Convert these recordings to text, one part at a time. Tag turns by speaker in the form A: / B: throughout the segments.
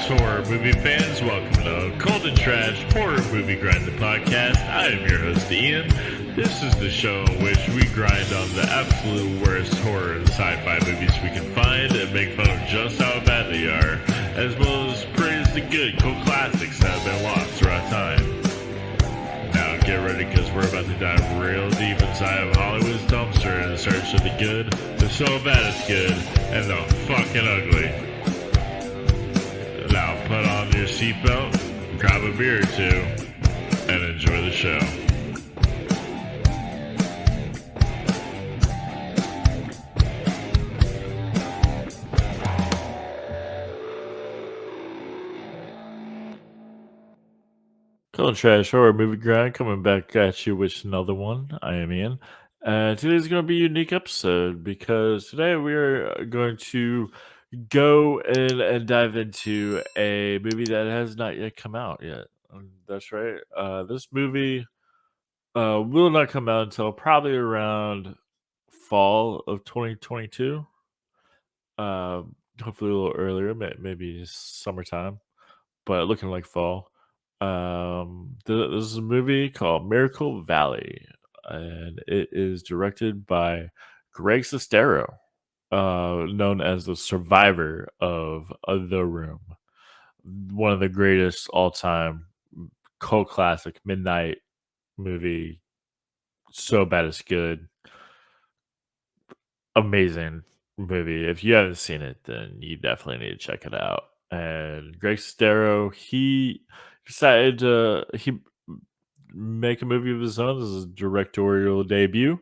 A: horror movie fans. Welcome to Cold and Trash Horror Movie Grind the Podcast. I am your host, Ian. This is the show in which we grind on the absolute worst horror and sci-fi movies we can find and make fun of just how bad they are, as well as praise the good, cool classics that have been lost throughout time. Now get ready, because we're about to dive real deep inside of Hollywood's dumpster in search of the good, the so bad it's good, and the fucking ugly. Now put on your seatbelt, grab a beer or two, and enjoy the show. Cold and Trash Horror Movie Grind coming back at you with another one. I am Ian. Today's going to be a unique episode because today we are going to go in and dive into a movie that has not yet come out yet. That's right. This movie will not come out until probably around fall of 2022. Hopefully a little earlier, maybe summertime, but looking like fall. This is a movie called Miracle Valley, and it is directed by Greg Sestero, known as the survivor of The Room, one of the greatest all-time cult classic midnight movie. So bad it's good, amazing movie. If you haven't seen it, then you definitely need to check it out. And Greg Sestero, he decided to make a movie of his own. This is his directorial debut.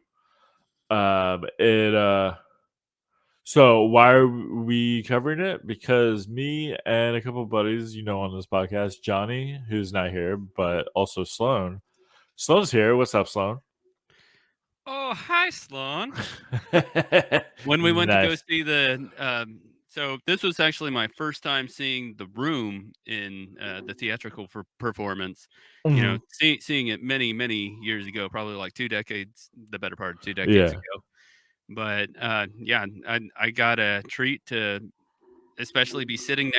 A: So why are we covering it? Because me and a couple of buddies, on this podcast, Johnny, who's not here, but also Sloan. Sloan's here. What's up, Sloan?
B: Oh, hi, Sloan. When we went to go
A: Nice.
B: see so this was actually my first time seeing The Room in the theatrical performance.
A: Mhm.
B: Seeing it many, many years ago, probably like the better part of 2 decades
A: Yeah.
B: ago. But yeah, I got a treat to especially be sitting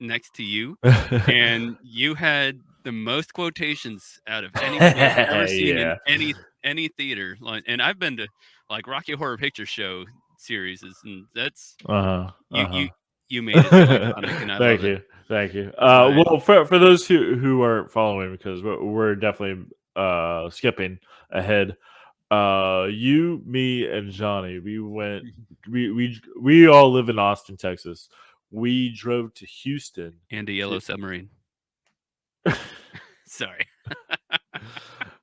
B: next to you, and you had the most quotations out of anybody I've ever seen in
A: Yeah.
B: any theater. And I've been to like Rocky Horror Picture Show series, and that's
A: Uh-huh.
B: you
A: Uh-huh.
B: you you made it so iconic, and I love
A: Thank
B: it.
A: you. Thank you.
B: But
A: Well, for those who aren't following, because we're definitely skipping ahead. You, me, and Johnny, we all live in Austin, Texas. We drove to Houston.
B: and a yellow submarine. Sorry.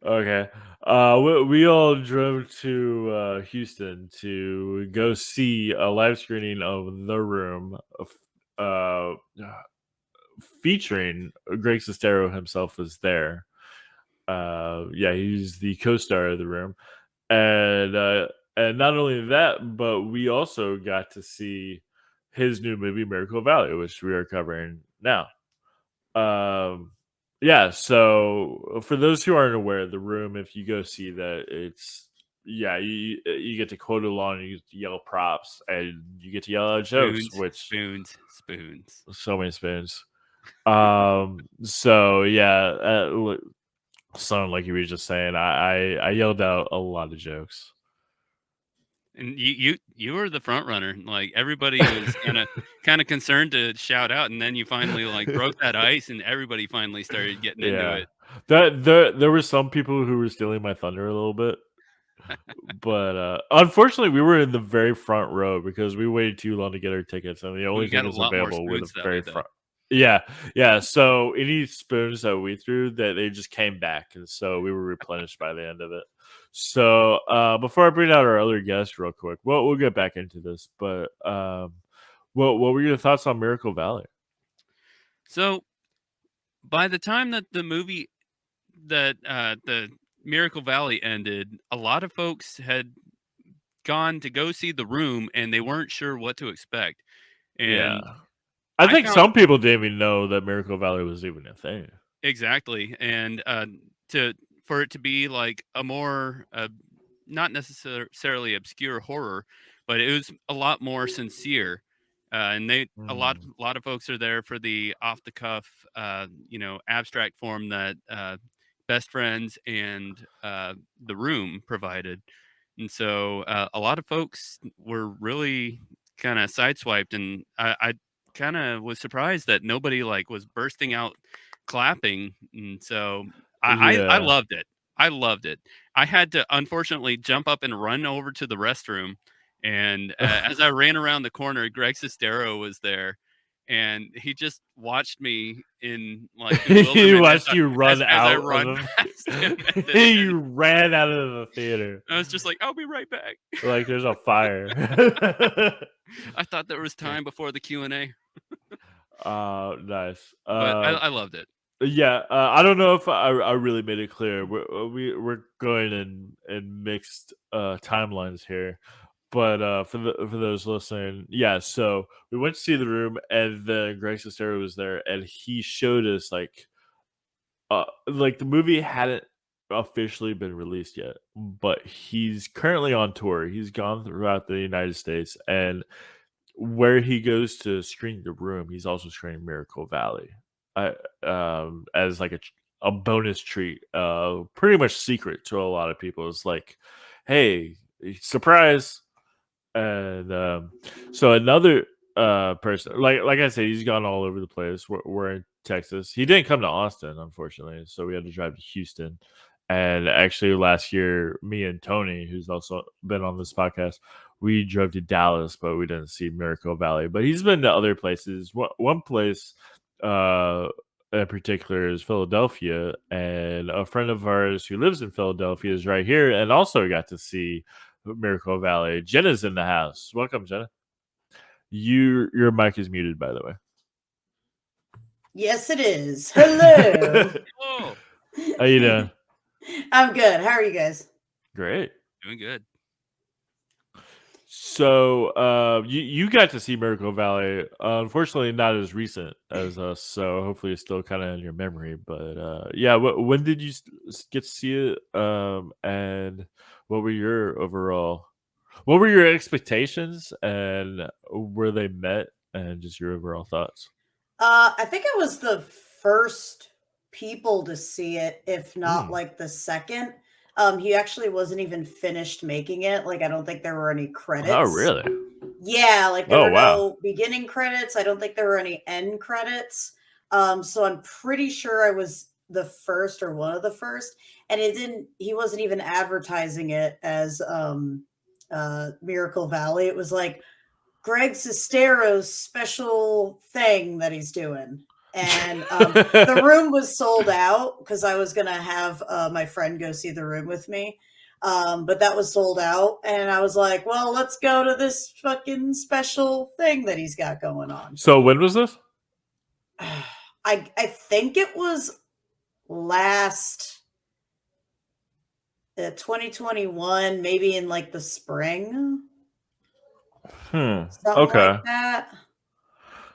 A: Okay. We all drove to Houston to go see a live screening of The Room, uh, featuring Greg Sestero himself was there. Yeah, he's the co-star of The Room, and not only that, but we also got to see his new movie Miracle Valley, which we are covering now. Um, yeah, so for those who aren't aware, The Room, if you go see that, it's you get to quote along, you get to yell props, and you get to yell out jokes,
B: Spoons,
A: which
B: spoons, spoons.
A: so many spins. So yeah, sound like you were just saying, I yelled out a lot of jokes.
B: And you were the front runner. Like everybody was kind of concerned to shout out, and then you finally like broke that ice, and everybody finally started getting into
A: Yeah,
B: it.
A: there were some people who were stealing my thunder a little bit, but unfortunately, we were in the very front row because we waited too long to get our tickets, and the only
B: We got
A: thing
B: a
A: that's
B: lot more
A: available were the
B: spoons that way,
A: very
B: though.
A: front. Yeah, yeah. So any spoons that we threw, that they just came back, and so we were replenished by the end of it. So before I bring out our other guest, real quick, we'll get back into this, but what were your thoughts on Miracle Valley?
B: So by the time that the Miracle Valley ended, a lot of folks had gone to go see The Room, and they weren't sure what to expect.
A: Yeah,
B: And
A: I
B: I
A: think
B: found
A: some people didn't even know that Miracle Valley was even a thing.
B: exactly, and to for it to be like a more not necessarily obscure horror, but it was a lot more sincere. And a lot
C: Mm.
B: of folks are there for the off the cuff, abstract form that Best Friends and The Room provided. And so a lot of folks were really kind of sideswiped, and I kind of was surprised that nobody like was bursting out clapping. And so I
C: Yeah.
B: loved it. I loved it. I had to unfortunately jump up and run over to the restroom, and as I ran around the corner, Greg Sestero was there, and he just watched me in like
C: He
B: bewilderment
C: watched you run
B: as I
C: out
B: run
C: of
B: past him at
C: the.
B: the end.
C: You ran out of the theater
B: I was just like, "I'll be right back."
C: like there's a fire.
B: I thought there was time before the Q&A,
C: Nice.
B: but I loved it.
C: Yeah, I don't know if I really made it clear. We're going in mixed timelines here, but for those listening, yeah. So we went to see the room, and then Greg Sestero was there, and he showed us like the movie hadn't officially been released yet, but he's currently on tour. He's gone throughout the United States, and where he goes to screen the room, he's also screening Miracle Valley, I as like a bonus treat, pretty much secret to a lot of people. It's like, hey, surprise! And so another person, like I said, he's gone all over the place. We're in Texas. He didn't come to Austin, unfortunately, so we had to drive to Houston. And actually, last year, me and Tony, who's also been on this podcast, we drove to Dallas, but we didn't see Miracle Valley. But he's been to other places. One place in particular is Philadelphia, and a friend of ours who lives in Philadelphia is right here, and also got to see Miracle Valley. Jenna's in the house. Welcome, Jenna. Your mic is muted, by the way.
D: Yes, it is. Hello.
B: Oh,
C: How you doing?
D: I'm good. How are you guys?
C: Great.
B: doing good.
C: So you got to see Miracle Valley. Unfortunately, not as recent as us. So hopefully, it's still kind of in your memory. But yeah, when did you get to see it? And what were your overall? What were your expectations, and were they met? And just your overall thoughts.
D: I think I was the first people to see it, if not
C: Mm.
D: like the second. He actually wasn't even finished making it. Like, I don't think there were any
C: Oh,
D: credits.
C: really?
D: Yeah, like there
C: Oh,
D: were
C: wow.
D: no beginning credits. I don't think there were any end credits. So I'm pretty sure I was the first or one of the first. And he wasn't even advertising it as Miracle Valley. It was like Greg Sestero's special thing that he's doing. And the room was sold out because I was going to have my friend go see the room with me. But that was sold out. And I was like, well, let's go to this fucking special thing that he's got going on.
C: So when was this?
D: I think it was last 2021, maybe in like the spring. Something
C: Okay.
D: like that.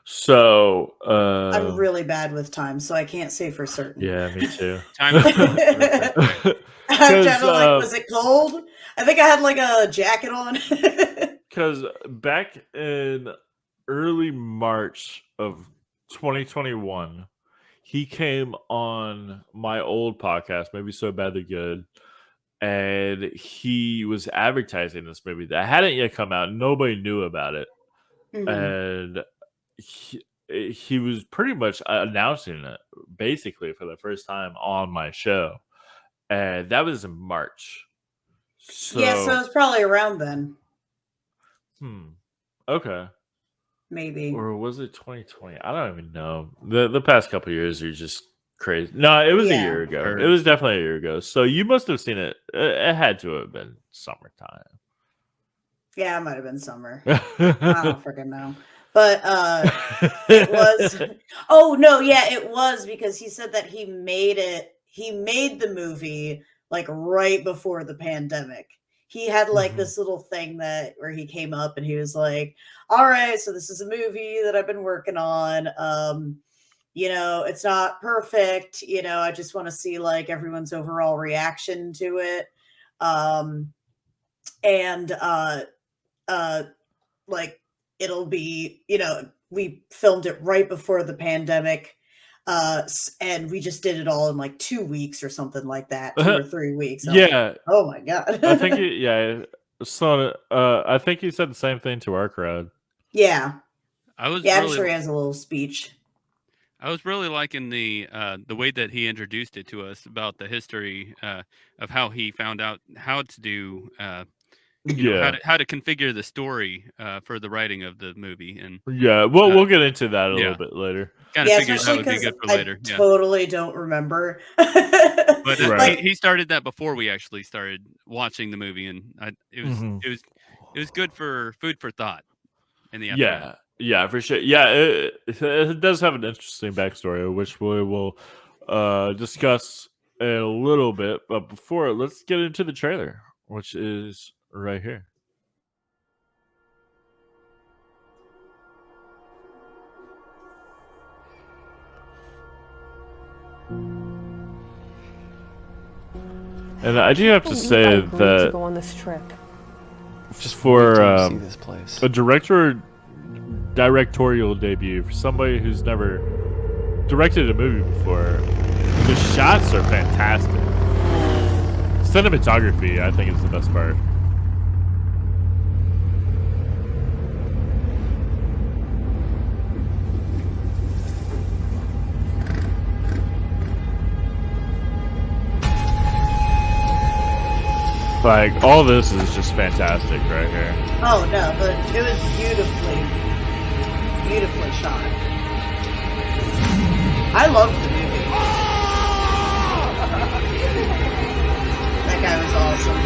C: So
D: I'm really bad with time, so I can't say for certain.
C: yeah, me too.
B: Time is running real quick.
D: I'm kind of like, was it cold? I think I had like a jacket on.
C: Because back in early March of 2021, he came on my old podcast, Maybe So Bad They're Good, and he was advertising this movie that hadn't yet come out. Nobody knew about it.
D: Mhm.
C: And he was pretty much announcing it basically for the first time on my show. And that was in March.
D: Yeah, so
C: So,
D: it's probably around then,
C: okay.
D: maybe.
C: Or was it 2020? I don't even know. The past couple of years are just crazy. No, it was a
D: Yeah.
C: year ago.
B: Or-
C: It was definitely a year ago. So you must have seen it. It had to have been summertime.
D: Yeah, it might have been summer. I don't freaking know. But it was. Oh no, yeah, it was because he said that he made the movie like right before the pandemic. He had like
C: Mhm.
D: this little thing where he came up and he was like, "All right, so this is a movie that I've been working on. It's not perfect. I just want to see like everyone's overall reaction to it." And like it'll be, we filmed it right before the pandemic. And we just did it all in like 2 weeks or something like that, 2 or 3 weeks. I was like, oh my God.
C: I think Sloan, I think he said the same thing to our crowd.
D: Yeah.
B: I'm
D: sure he has a little speech.
B: I was really liking the way that he introduced it to us about the history of how he found out how to do how to configure the story for the writing of the movie. And
C: we'll get into that a little bit later.
B: Kind of figured that would be good for later.
D: I totally don't remember.
B: But he started that before we actually started watching the movie, and it was good for food for thought in the afternoon.
C: Yeah, for sure. Yeah, it does have an interesting backstory, which we will discuss in a little bit. But before, let's get into the trailer, which is right here. And I do have to say that
E: go on this trip.
C: Just for a directorial debut for somebody who's never directed a movie before, the shots are fantastic. Cinematography, I think, is the best part. Like, all this is just fantastic right here.
D: Oh, no, but it was beautifully shot. I loved the movie. That guy was awesome.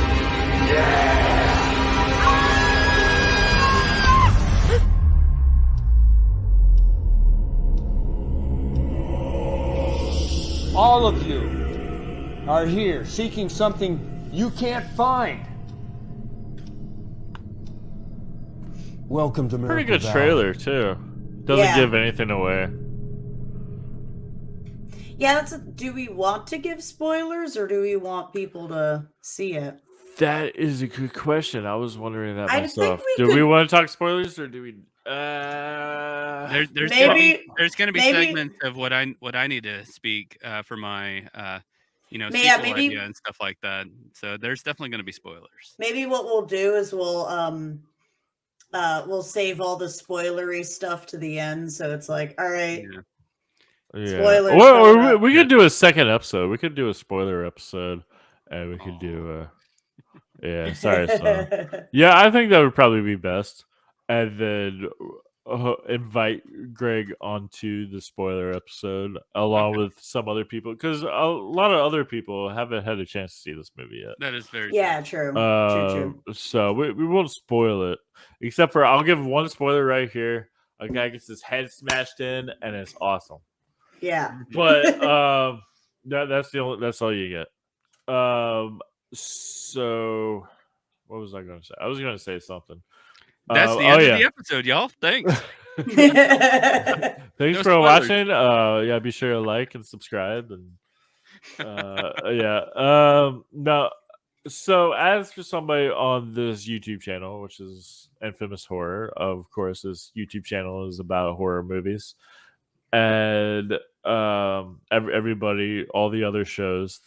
F: All of you are here seeking something you can't find. Welcome to Miracle
C: Pretty good
F: Valley.
C: trailer too. Doesn't give anything away.
D: Yeah, do we want to give spoilers or do we want people to see it?
C: That is a good question. I was wondering that myself.
D: Do
C: we want to talk spoilers or do we?
B: There's gonna be segments of what I need to speak for my sequel idea and stuff like that. So there's definitely going to be spoilers.
D: Maybe what we'll do is we'll save all the spoilery stuff to the end. So it's like, all right, spoilers.
C: Or we could do a second episode. We could do a spoiler episode, and we could do. Sorry, son. Yeah, I think that would probably be best, and then invite Greg onto the spoiler episode along with some other people, because a lot of other people haven't had a chance to see this movie yet.
B: That is very
D: true. True.
C: So we won't spoil it, except for I'll give one spoiler right here. A guy gets his head smashed in, and it's awesome.
D: Yeah,
C: but that's all you get. So what was I going to say? I was going to say something.
B: That's the end of the episode, y'all. Thanks.
C: Thanks for watching. Be sure to like and subscribe. And no. So as for somebody on this YouTube channel, which is Infamous Horror, of course, this YouTube channel is about horror movies, and everybody, all the other shows,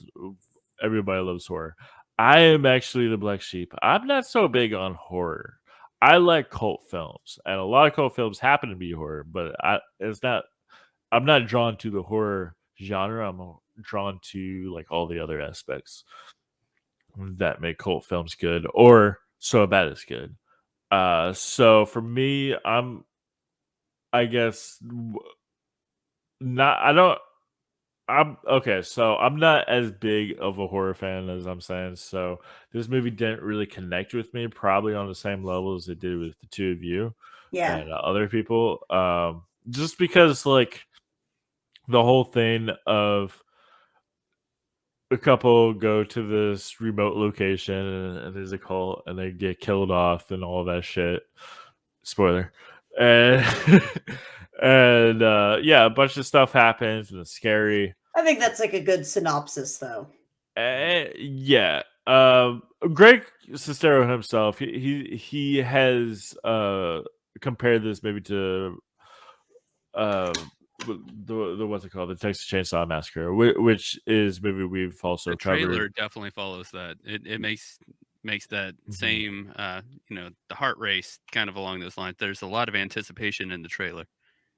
C: everybody loves horror. I am actually the black sheep. I'm not so big on horror. I like cult films, and a lot of cult films happen to be horror, but I'm not drawn to the horror genre. I'm drawn to like all the other aspects that make cult films good, or So Bad It's Good. So for me, I'm okay. So I'm not as big of a horror fan as I'm saying. So this movie didn't really connect with me, probably on the same level as it did with the two of you and other people. Just because like the whole thing of a couple go to this remote location and there's a cult and they get killed off and all that shit. Spoiler. And a bunch of stuff happens and it's scary.
D: I think that's like a good synopsis, though.
C: Greg Sestero himself, he has compare this maybe to the what's it called, the Texas Chainsaw Massacre, which is maybe we've also
B: The trailer
C: covered.
B: definitely follows that. It makes that
C: Mhm.
B: same the heart race kind of along those lines. There's a lot of anticipation in the trailer.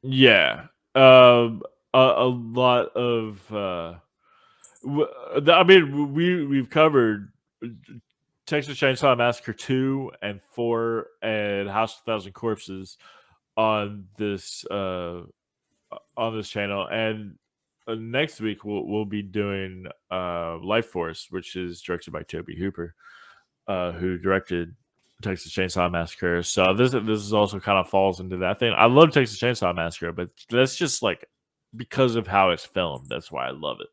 C: Yeah, a lot of. I mean, we've covered Texas Chainsaw Massacre 2 and 4 and House of 1,000 Corpses on this channel, and next week we'll be doing Life Force, which is directed by Toby Hooper, who directed Texas Chainsaw Massacre. So this is also kind of falls into that thing. I love Texas Chainsaw Massacre, but that's just like because of how it's filmed. That's why I love it,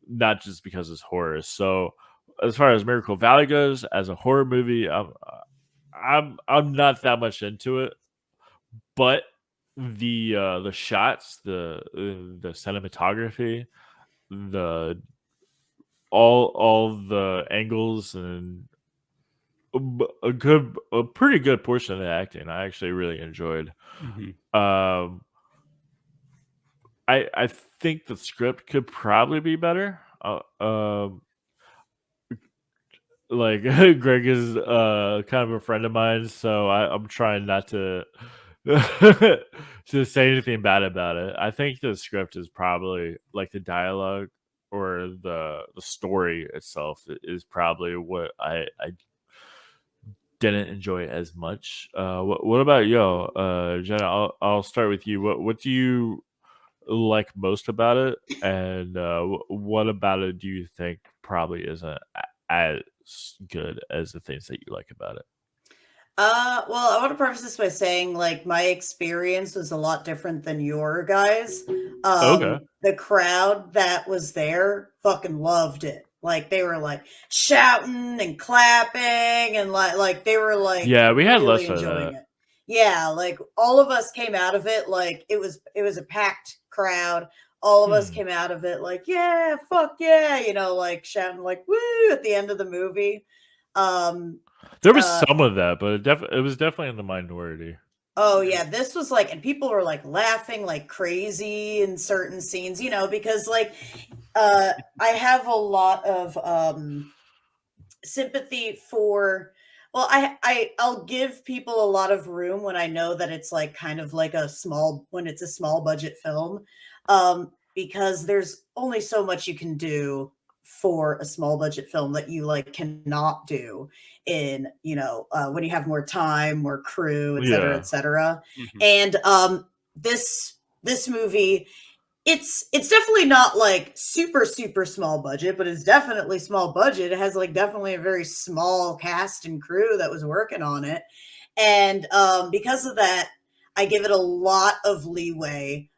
C: not just because it's horror. So as far as Miracle Valley goes, as a horror movie, I'm not that much into it, but the shots, the cinematography, the all the angles, and a pretty good portion of the acting I actually really enjoyed. Um, I think the script could probably be better. Like Greg is kind of a friend of mine, so I'm trying not to to say anything bad about it. I think the script is probably like the dialogue or the story itself is probably what I didn't enjoy as much. What about you, Jenna? I'll start with you. What do you like most about it, and what about it do you think probably isn't as good as the things that you like about it?
D: Well, I want to preface this by saying, like, my experience was a lot different than your guys.
C: Okay.
D: The crowd that was there fucking loved it. Like, they were like shouting and clapping, and like they were like
C: Yeah, we had
D: really
C: less of
D: enjoying
C: that.
D: it. Yeah, like all of us came out of it like it was a packed crowd. All of us came out of it like, yeah, fuck yeah, like shouting like woo at the end of the movie.
C: There was
D: Uh,
C: some of that, but it was definitely in the minority.
D: Oh yeah, this was like, and people were like laughing like crazy in certain scenes, because like I have a lot of sympathy for, well, I'll give people a lot of room when I know that it's like kind of like when it's a small budget film, because there's only so much you can do for a small budget film that you like cannot do in when you have more time, more crew, et cetera,
C: Yeah.
D: et cetera.
B: Mhm.
D: And this movie, it's definitely not like super super small budget, but it's definitely small budget. It has like definitely a very small cast and crew that was working on it, and because of that, I give it a lot of leeway.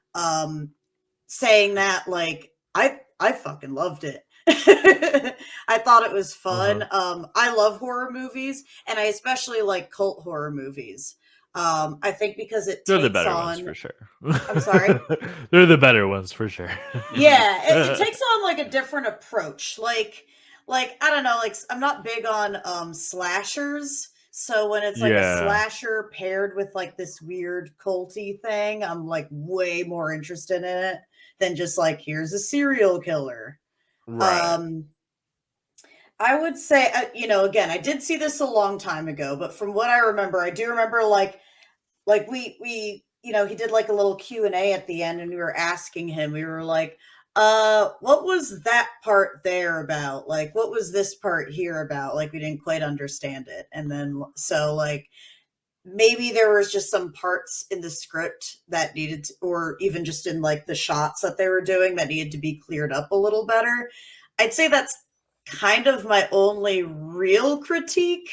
D: Saying that, like, I fucking loved it. I thought it was fun. I love horror movies, and I especially like cult horror movies. I think because it
C: They're the
D: takes
C: better ones
D: on.
C: for sure.
D: I'm sorry?
C: They're the better ones for sure.
D: Yeah, it takes on like a different approach. Like I don't know, like I'm not big on slashers. So when it's like a
C: Yeah.
D: slasher paired with like this weird culty thing, I'm like way more interested in it than just like here's a serial killer.
C: Right.
D: I would say, again, I did see this a long time ago, but from what I remember, I do remember like we he did like a little Q&A at the end, and we were asking him, we were like, what was that part there about, like what was this part here about, like we didn't quite understand it. And then so like maybe there was just some parts in the script that needed to, or even just in like the shots that they were doing, that needed to be cleared up a little better. I'd say that's kind of my only real critique,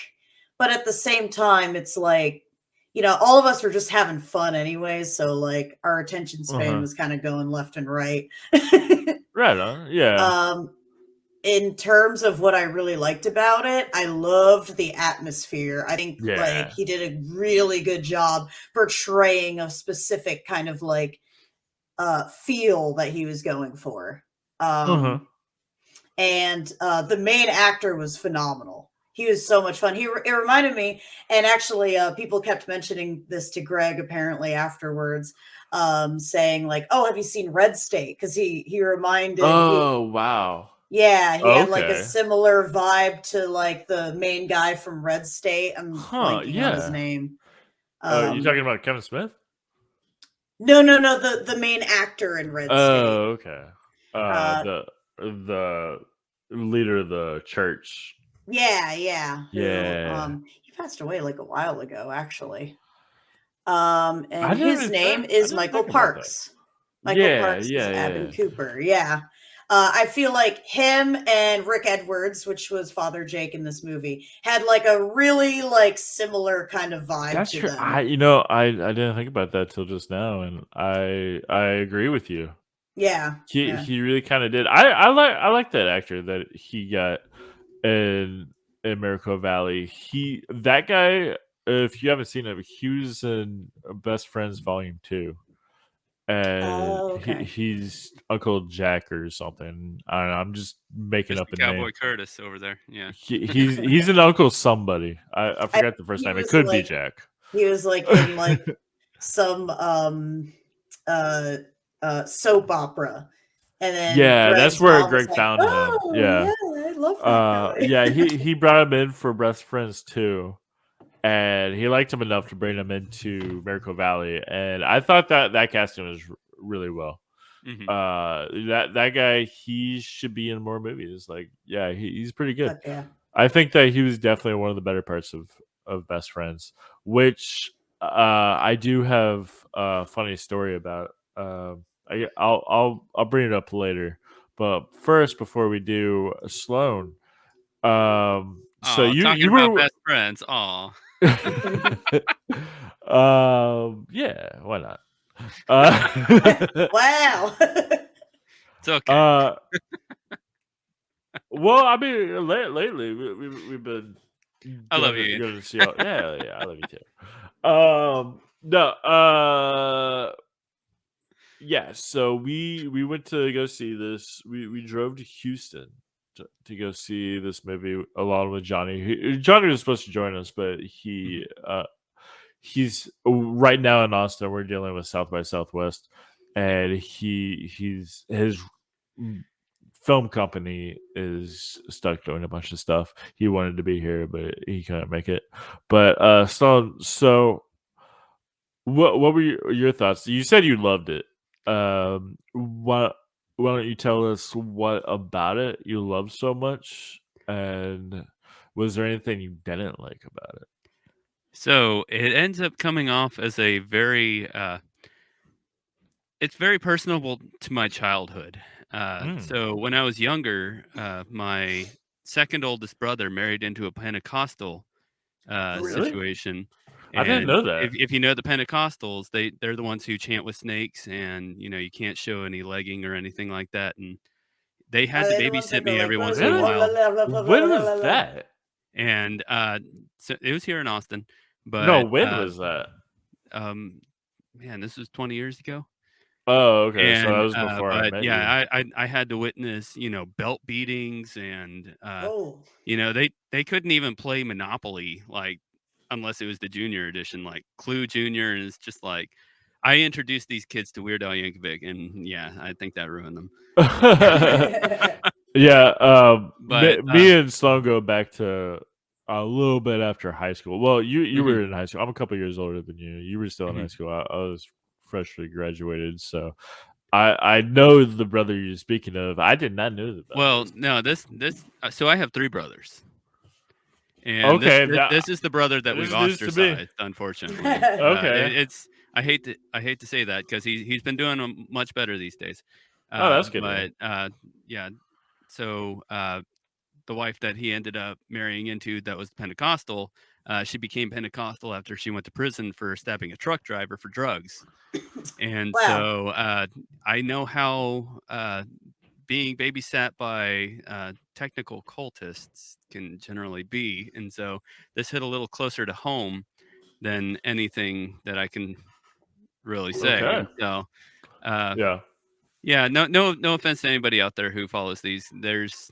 D: but at the same time it's like, all of us were just having fun anyways, so like our attention span was kind of going left and right.
C: Right on. Yeah.
D: In terms of what I really liked about it, I loved the atmosphere. I think like
C: Yeah.
D: he did a really good job portraying a specific kind of like feel that he was going for. And the main actor was phenomenal. He was so much fun. It reminded me, and actually, people kept mentioning this to Greg apparently afterwards, saying like, "Oh, have you seen Red State?" Because he reminded.
C: Oh, wow.
D: Yeah, he had like a
C: Okay.
D: similar vibe to like the main guy from Red State. I'm
C: Huh,
D: blanking on his
C: yeah.
D: name.
C: You talking about Kevin Smith?
D: No, the main actor in Red State.
C: Oh, okay. The leader of the church.
D: Yeah. Who
C: Yeah.
D: he passed away like a while ago, actually.
C: I
D: And
C: didn't
D: his
C: even
D: name
C: think, I
D: is
C: didn't
D: Michael
C: think about that.
D: Parks. Michael
C: Yeah,
D: Parks is
C: yeah.
D: Abin Cooper. Yeah. I feel like him and Rick Edwards, which was Father Jake in this movie, had like a really like similar kind of vibe
C: That's
D: to
C: true.
D: them.
C: I didn't think about that till just now, and I agree with you.
D: Yeah.
C: He really kind of did. I like that actor that he got in Miracle Valley. That guy. If you haven't seen him, he was in Best Friends Volume 2, and
D: Oh, okay.
C: he's Uncle Jack or something. I don't know. I'm just making up
B: Mr.
C: a name.
B: Cowboy Curtis over there. Yeah.
C: He's an Uncle somebody. I forgot the first
D: he
C: name. It
D: was
C: could be
D: like-
C: Jack.
D: He was like in like some soap opera. And then
C: Yeah, that's
D: Greg's
C: where
D: mom was
C: Greg
D: like,
C: found
D: "Oh,
C: him. Yeah.
D: I love that guy."
C: Yeah, he brought him in for Best Friends 2, and he liked him enough to bring him into Miracle Valley, and I thought that casting was really well.
B: Mhm.
C: That guy, he should be in more movies. Like, yeah, he's pretty good.
D: Fuck yeah.
C: I think that he was definitely one of the better parts of Best Friends, which I do have a funny story about. I'll bring it up later, but first, before we do, Sloan. So
B: Aw,
C: you
B: talking about
C: were
B: best friends. Aw.
C: yeah, why not?
D: Wow.
B: It's okay.
C: Well, I mean, lately we've been.
B: I love you, Ian.
C: Going to see. Yeah, I love you too. No. Yeah. So we went to go see this. We drove to Houston to go see this movie along with Johnny. Johnny was supposed to join us, but he's right now in Austin. We're dealing with South by Southwest, and his film company is stuck doing a bunch of stuff. He wanted to be here, but he couldn't make it. But so what were your thoughts? You said you loved it. Why don't you tell us what about it you loved so much, and was there anything you didn't like about it?
B: So it ends up coming off as a very it's very personable to my childhood. So when I was younger, my second oldest brother married into a Pentecostal
C: Really?
B: situation.
C: I didn't
B: And
C: know that.
B: if you know the Pentecostals, they're the ones who chant with snakes, and you can't show any legging or anything like that. And they had to babysit me every once in a while.
C: When was that?
B: And so it was here in Austin. But
C: No, when was that?
B: Man, this was 20 years ago.
C: Oh, okay. So that
B: And
C: was before I
B: but
C: met you.
B: yeah, I had to witness, belt beatings, and
D: Oh.
B: they couldn't even play Monopoly like unless it was the junior edition, like Clue Junior, and it's just like I introduced these kids to Weird Al Yankovic, and yeah, I think that ruined them.
C: Yeah,
B: But
C: me and Sloan go back to a little bit after high school. Well, you
B: Mhm.
C: were in high school. I'm a couple years older than you. You were still in high
B: Mhm.
C: school. I was freshly graduated, so I know the brother you're speaking of. I did not know that.
B: Well, no, this so I have 3 brothers. And
C: Okay,
B: this is the brother that
C: this
B: we've
C: is news to me.
B: ostracized, unfortunately.
C: Okay.
B: It's I hate to say that because he's been doing much better these days.
C: Oh, that's good to hear.
B: But yeah, so the wife that he ended up marrying into that was Pentecostal, she became Pentecostal after she went to prison for stabbing a truck driver for drugs. And
D: Wow.
B: so I know how being babysat by technical cultists can generally be. And so this hit a little closer to home than anything that I can really say.
C: Okay.
B: And so,
C: Yeah.
B: yeah, no offense to anybody out there who follows these. There's,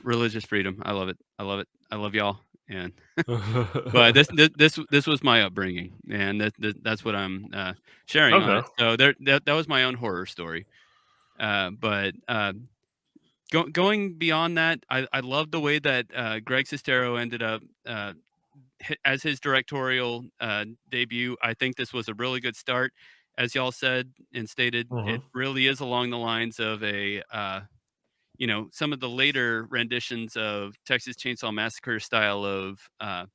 B: religious freedom. I love it. I love it. I love y'all. And but this was my upbringing, and that's what I'm sharing on it.
C: Okay.
B: So that was my own horror story. But going beyond that, I love the way that Greg Sestero ended up as his directorial debut. I think this was a really good start, as y'all said and stated. It really is along the lines of a some of the later renditions of Texas Chainsaw Massacre style of the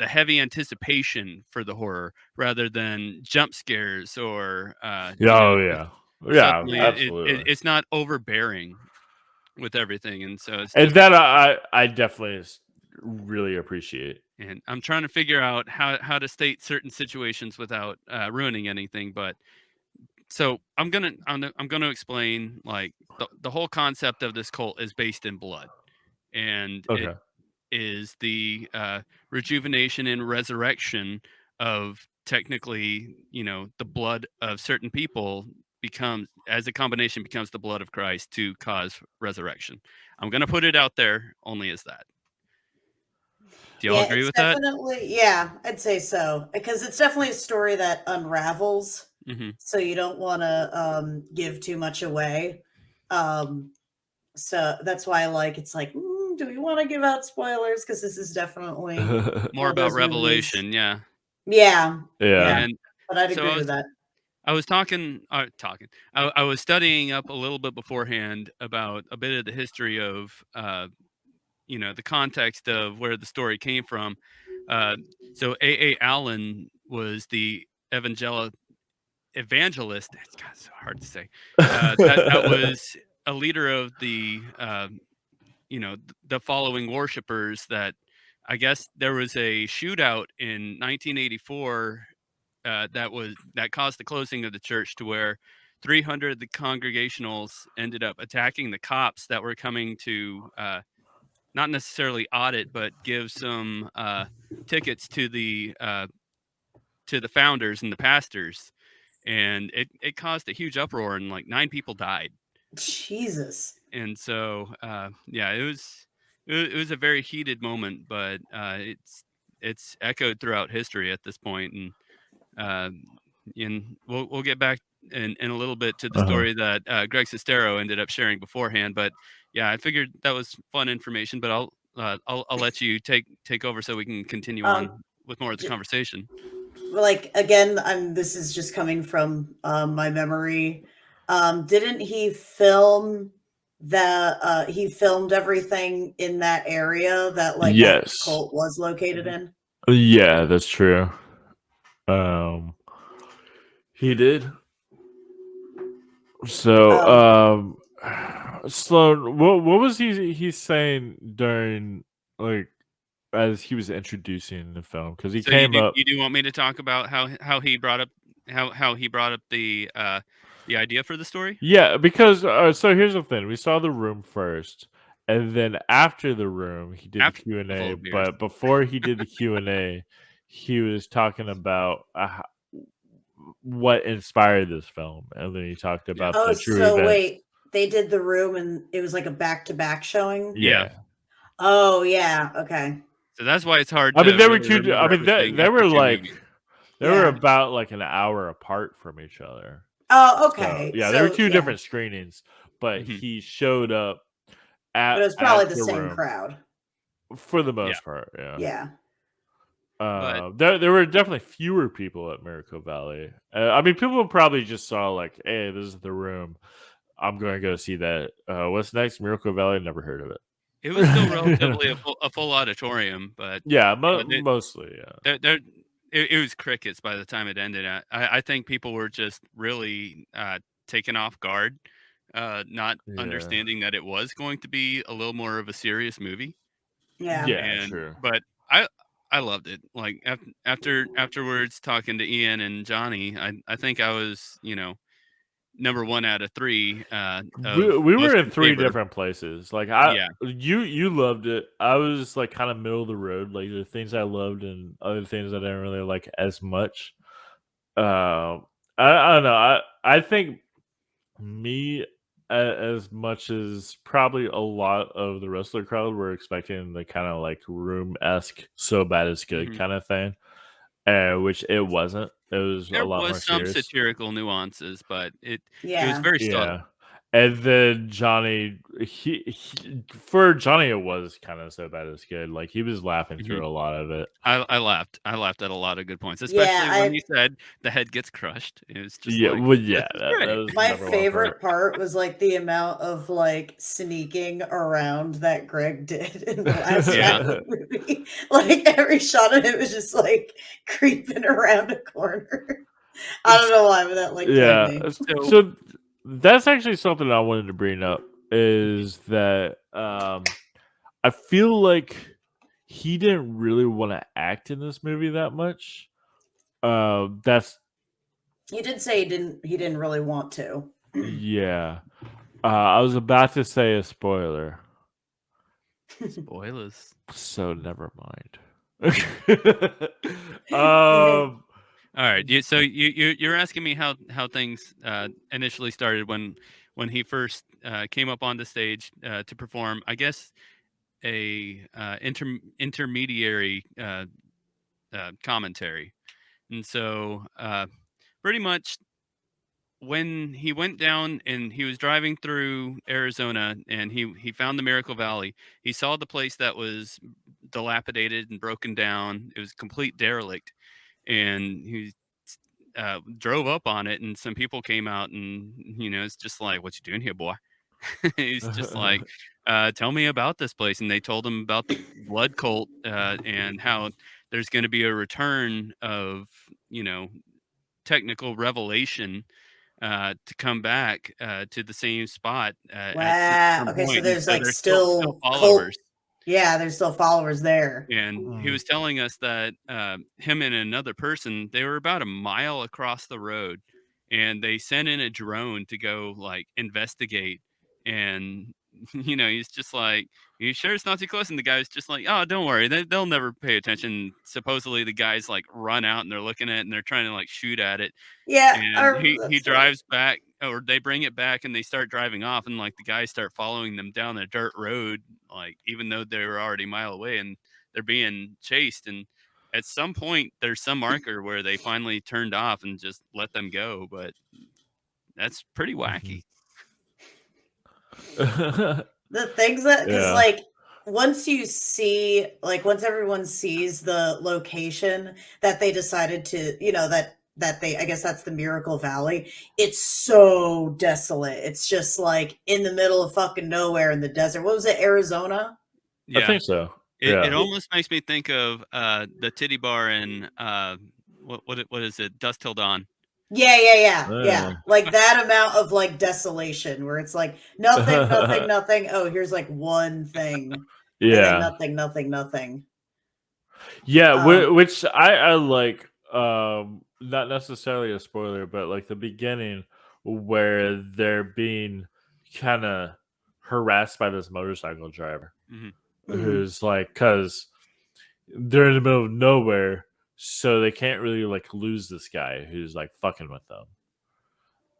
B: heavy anticipation for the horror rather than jump scares or
C: Oh
B: just
C: yeah, yeah,
B: suddenly
C: absolutely.
B: it's not overbearing with everything, and so it's
C: And
B: just,
C: that I definitely really appreciate.
B: and I'm trying to figure out how to state certain situations without ruining anything. But so I'm gonna explain, like, the whole concept of this cult is based in blood, and it
C: Okay.
B: is the rejuvenation and resurrection of, technically, the blood of certain people becomes, as a combination, becomes the blood of Christ to cause resurrection. I'm gonna put it out there only as that. Do y'all
D: Yeah,
B: agree
D: it's
B: with that?
D: definitely, yeah, I'd say so. Because it's definitely a story that unravels.
B: Hmm.
D: So you don't want to give too much away. So that's why it's like, do we want to give out spoilers? Because this is definitely
B: More
D: one of
B: about
D: those movies.
B: revelation, yeah.
D: Yeah,
C: Yeah.
B: And
D: but I'd
B: so
D: agree with that.
B: I was I was studying up a little bit beforehand about a bit of the history of the context of where the story came from. So A. Allen was the evangelist. It's God, so hard to say. That was a leader of the following worshipers. That, I guess, there was a shootout in 1984 that caused the closing of the church, to where 300 of the congregationals ended up attacking the cops that were coming to not necessarily audit, but give some tickets to the founders and the pastors, and it caused a huge uproar, and like 9 people died.
D: Jesus.
B: And so yeah, it was a very heated moment, but it's echoed throughout history at this point. And we'll get back in a little bit to the story that Greg Sestero ended up sharing beforehand. But yeah, I figured that was fun information. But I'll let you take over so we can continue on with more of the conversation.
D: Again, this is just coming from my memory. Didn't he film he filmed everything in that area that that
C: Yes.
D: cult was located in?
C: Yeah, that's true. He did. So, Sloan, what was he saying during, like, as he was introducing the film? Because he
B: So
C: came up.
B: you do want me to talk about how he brought up the idea for the story?
C: Yeah, because so here's the thing: we saw the room first, and then after the room, he did
B: After
C: the Q and
B: the full
C: A.
B: of beers.
C: But before he did the Q and A, he was talking about what inspired this film, and then he talked about
D: Oh,
C: the true
D: so
C: events.
D: wait, they did the room and it was like a back-to-back showing?
C: Yeah.
D: Oh, yeah. Okay.
B: So that's why it's hard
C: I
B: to
C: mean, they were
B: really
C: two. I
B: remember
C: mean,
B: everything
C: they
B: after
C: were
B: 2
C: like
B: movies.
C: they were
D: Yeah.
C: about like an hour apart from each other.
D: Oh,
C: So
D: okay.
C: yeah, there were
D: So,
C: two
D: yeah.
C: different screenings, but
B: Mhm.
C: he showed up
D: But
C: at
D: it was probably
C: at
D: the
C: the
D: same
C: room
D: crowd.
C: for the most part. Yeah.
D: Yeah.
B: But
C: There were definitely fewer people at Miracle Valley. I mean, people probably just saw like, "Hey, this is the room. I'm going to go see that." What's next? Miracle Valley. Never heard of it.
B: it was still relatively a full auditorium, but
C: Yeah,
B: it,
C: mostly. Yeah.
B: it was crickets by the time it ended. I think people were just really taken off guard, not
C: Yeah.
B: understanding that it was going to be a little more of a serious movie.
D: Yeah.
C: Yeah. True.
B: But I loved it. Like, afterwards, talking to Ian and Johnny, I think I was, number 1 out of 3 of
C: We were
B: most
C: in
B: in
C: 3
B: favor.
C: different places. Like
B: Yeah.
C: you loved it. I was like kind of middle of the road. Like the things I loved and other things I didn't really like as much. I don't know. I think me as much as probably a lot of the wrestler crowd were expecting the kind of like room-esque so bad it's good kind of thing, which it wasn't. It was a
B: There
C: lot more
B: was some
C: serious.
B: satirical nuances, but it was
D: Yeah.
B: very subtle.
C: Yeah. And then Johnny, for Johnny, it was kind of so bad it's good. Like he was laughing through a lot of it.
B: I laughed. I laughed at a lot of good points,
D: Yeah,
B: especially when you said the head gets crushed. It was just
C: Yeah,
B: like,
C: well, yeah,
B: this is
C: that
B: great.
C: was the
D: my
C: number one
D: favorite part was like the amount of like sneaking around that Greg did in the last
B: Yeah.
D: half of the movie. Like every shot of it was just like creeping around a corner. I don't know why, but that like
C: Yeah.
D: killed me.
C: So that's actually something I wanted to bring up is that I feel like he didn't really want to act in this movie that much. That's
D: He did say he didn't really want to.
C: yeah. I was about to say a spoiler,
B: Spoilers.
C: so never mind.
B: All right. So you're asking me how things initially started when he first came up on the stage to perform. I guess a intermediary commentary, and so pretty much when he went down and he was driving through Arizona and he found the Miracle Valley, he saw the place that was dilapidated and broken down. It was complete derelict, and he drove up on it, and some people came out, and it's just like, "What you doing here, boy?" He's just like, "Tell me about this place," and they told him about the blood cult and how there's going to be a return of technical revelation to come back to the same spot at
D: Wow.
B: some
D: Okay, so
B: point. And
D: there's
B: so
D: like
B: there's still
D: still
B: followers.
D: Yeah, there's still followers there.
B: And he was telling us that him and another person, they were about a mile across the road, and they sent in a drone to go like investigate. And he's just like, "You sure it's not too close?" And the guy's just like, "Oh, don't worry, they'll never pay attention." Supposedly, the guys like run out and they're looking at it and they're trying to like shoot at it.
D: Yeah,
B: And he drives back, or they bring it back, and they start driving off, and like the guys start following them down a dirt road, like even though they were already a mile away, and they're being chased. And at some point, there's some marker where they finally turned off and just let them go. But that's pretty wacky.
D: The things that because
C: Yeah.
D: like once everyone sees the location that they decided to, that they, I guess that's the Miracle Valley. It's so desolate. It's just like in the middle of fucking nowhere in the desert. What was it, Arizona?
C: I think so.
B: It almost makes me think of the titty bar in what is it? Dusk Till Dawn.
D: Yeah. Like that amount of like desolation where it's like nothing. Oh, here's like one thing.
C: Yeah.
D: And then nothing.
C: Yeah, which I like. Not necessarily a spoiler, but like the beginning where they're being kind of harassed by this motorcycle driver who's like, because they're in the middle of nowhere, so they can't really like lose this guy who's like fucking with them.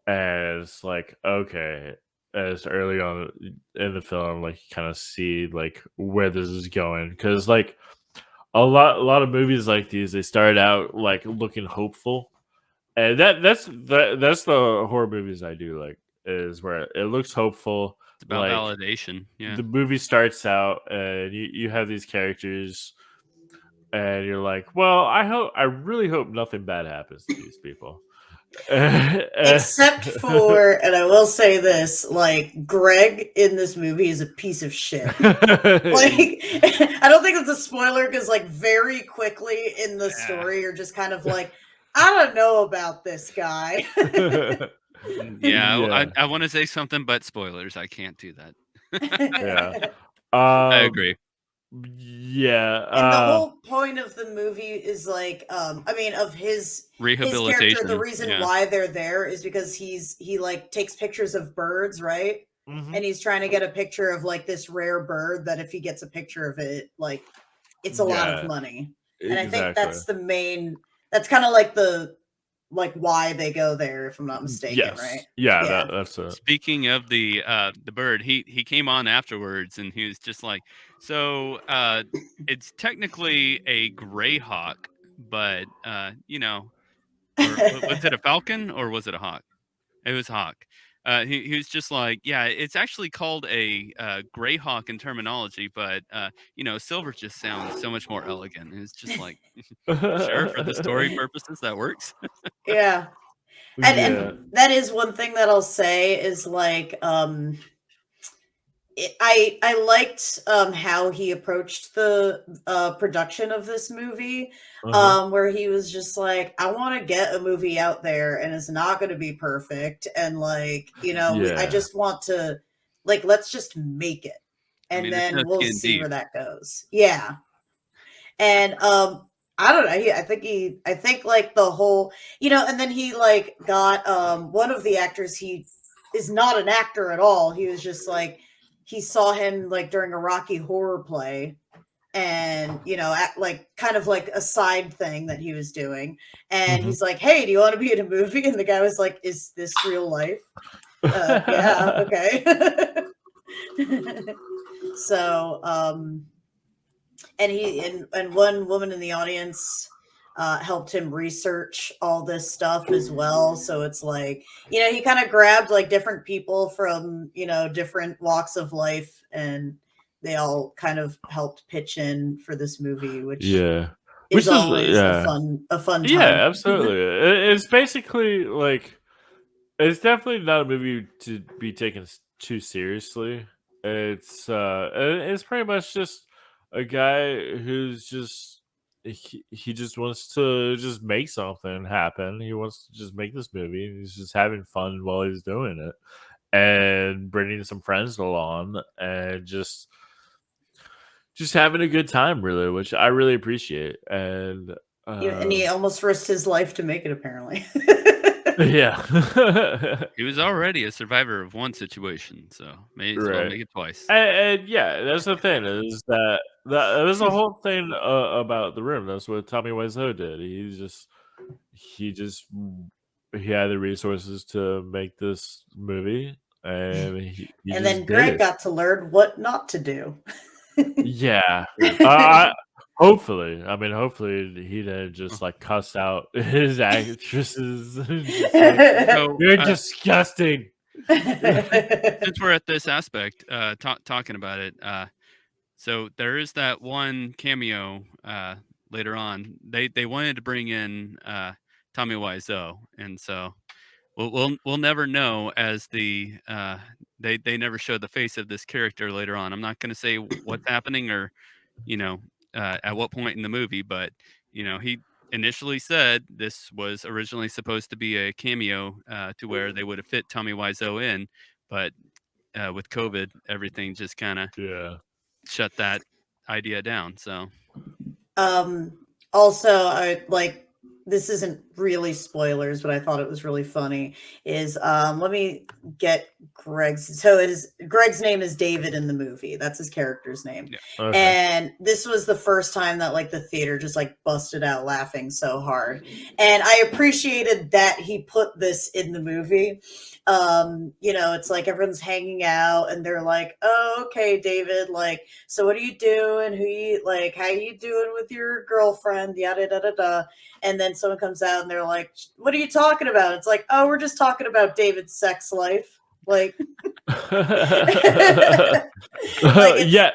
C: And it's like, okay, as early on in the film, like you kind of see like where this is going, because like a lot of movies like these, they start out like looking hopeful, and that's the horror movies I do like, is where it looks hopeful.
B: It's about
C: like
B: validation. Yeah,
C: the movie starts out and you have these characters, and you're like, well, I really hope nothing bad happens to these people.
D: Except for, and I will say this, like Greg in this movie is a piece of shit. Like, I don't think it's a spoiler because like very quickly in the story you're just kind of like, I don't know about this guy.
B: I want to say something, but spoilers, I can't do that. I agree.
C: Yeah,
D: and the whole point of the movie is like, of his
B: rehabilitation.
D: His character, the reason why they're there is because he like takes pictures of birds, right? And he's trying to get a picture of like this rare bird that if he gets a picture of it, like it's a lot of money. And I think that's the main. That's kind of like the why they go there, if I'm not mistaken, right?
C: Yeah,
D: Yeah.
C: that's it.
B: Speaking of the bird, he came on afterwards and he was just like, so it's technically a gray hawk, but or was it a falcon or was it a hawk? It was hawk. He was just like, yeah, it's actually called a gray hawk in terminology, but silver just sounds so much more elegant. And it's just like, sure, for the story purposes, that works.
D: Yeah.
C: Yeah.
D: And that is one thing that I'll say is like I liked how he approached the production of this movie, where he was just like, I want to get a movie out there, and it's not going to be perfect, and like I
C: Yeah.
D: just want to let's just make it, and
B: mean, it's no
D: then we'll
B: skin
D: see
B: deep.
D: where that goes. Yeah, and I don't know. I think like the whole, and then he like got one of the actors. He is not an actor at all. He was just like, he saw him like during a Rocky Horror play, and at like kind of like a side thing that he was doing, and he's like, "Hey, do you want to be in a movie?" And the guy was like, "Is this real life?" Yeah, okay. So and he and one woman in the audience helped him research all this stuff as well. So it's like, he kind of grabbed like different people from different walks of life, and they all kind of helped pitch in for this movie, which is always a fun time.
C: Yeah, absolutely. It's basically like, it's definitely not a movie to be taken too seriously. It's pretty much just a guy who's just he just wants to just make something happen. He wants to just make this movie, and he's just having fun while he's doing it, and bringing some friends along, and just having a good time, really, which I really appreciate. And
D: And he almost risked his life to make it, apparently.
C: yeah.
B: He was already a survivor of one situation, so may as well make it twice.
C: And yeah, that's the thing, is that there's a whole thing about The Room. That's what Tommy Wiseau did. He had the resources to make this movie, and he
D: and
C: just
D: then
C: did
D: Greg
C: it.
D: got to learn what not to do.
C: Yeah. Hopefully he didn't just like cuss out his actresses. Just like,
B: So,
C: you're disgusting.
B: since we're at this aspect, talking about it, so there is that one cameo later on. They wanted to bring in Tommy Wiseau, and so we'll never know, as the they never show the face of this character later on. I'm not going to say what's happening or at what point in the movie, but he initially said this was originally supposed to be a cameo to where they would have fit Tommy Wiseau in, but with COVID, everything just kind of shut that idea down. So
D: also, I like, this isn't really spoilers, but I thought it was really funny, is let me get Greg's name is David in the movie. That's his character's name.
B: Yeah.
C: Okay.
D: And this was the first time that like the theater just like busted out laughing so hard. And I appreciated that he put this in the movie. It's like everyone's hanging out and they're like, "Oh, okay, David, like, so what are you doing? How you doing with your girlfriend? Yada da da da." And then someone comes out and they're like, "What are you talking about?" It's like, "Oh, we're just talking about David's sex life." Like,
C: yeah,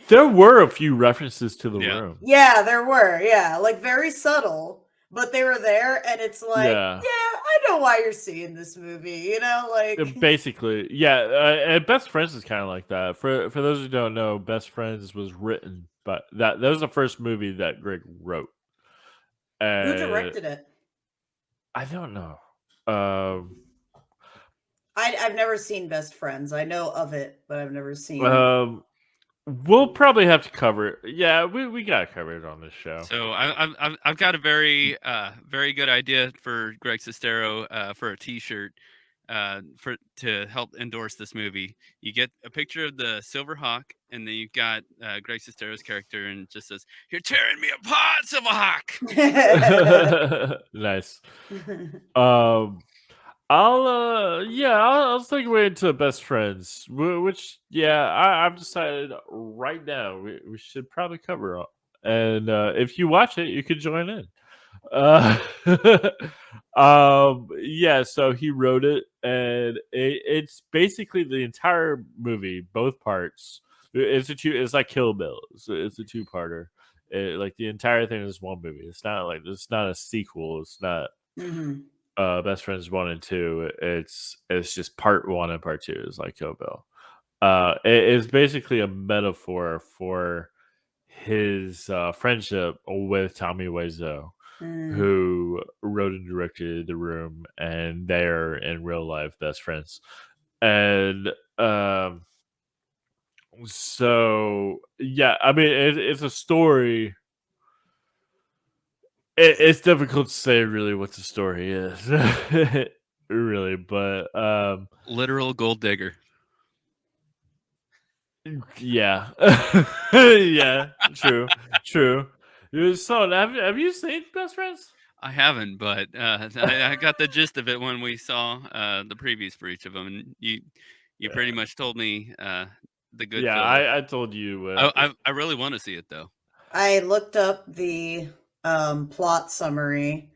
C: there were a few references to The Room.
D: Yeah, there were. Yeah, like very subtle, but they were there, and it's like, yeah, I know why you're seeing this movie.
C: Basically, yeah. And Best Friends is kind of like that. For those who don't know, Best Friends was written, but that was the first movie that Greg wrote.
D: Who directed it?
C: I don't know.
D: I've never seen Best Friends. I know of it, but I've never seen it.
C: We'll probably have to cover it. Yeah, we gotta cover it on this show.
B: So I've got a very very good idea for Greg Sestero for a T-shirt. to help endorse this movie. You get a picture of the Silver Hawk, and then you've got Greg Sestero's character, and it just says, "You're tearing me apart, Silver Hawk."
C: Nice. I'll segue into best friends, which I've decided right now we should probably cover all. And if you watch it, you could join in. Uh, so he wrote it, and it's basically the entire movie, both parts. It's like Kill Bill. It's a two-parter. Like the entire thing is one movie. It's not a sequel. It's not Best Friends 1 and 2. It's just part 1 and part 2 is like Kill Bill. It's basically a metaphor for his friendship with Tommy Wiseau, who wrote and directed The Room, and they're in real life best friends. And it's a story. It's difficult to say really what the story is, really, but
B: Literal gold digger.
C: yeah, yeah, true. So, have you seen Best Friends?
B: I haven't, but I got the gist of it when we saw the previews for each of them, and you pretty much told me the good.
C: Yeah, I told you.
B: I really want to see it though.
D: I looked up the plot summary.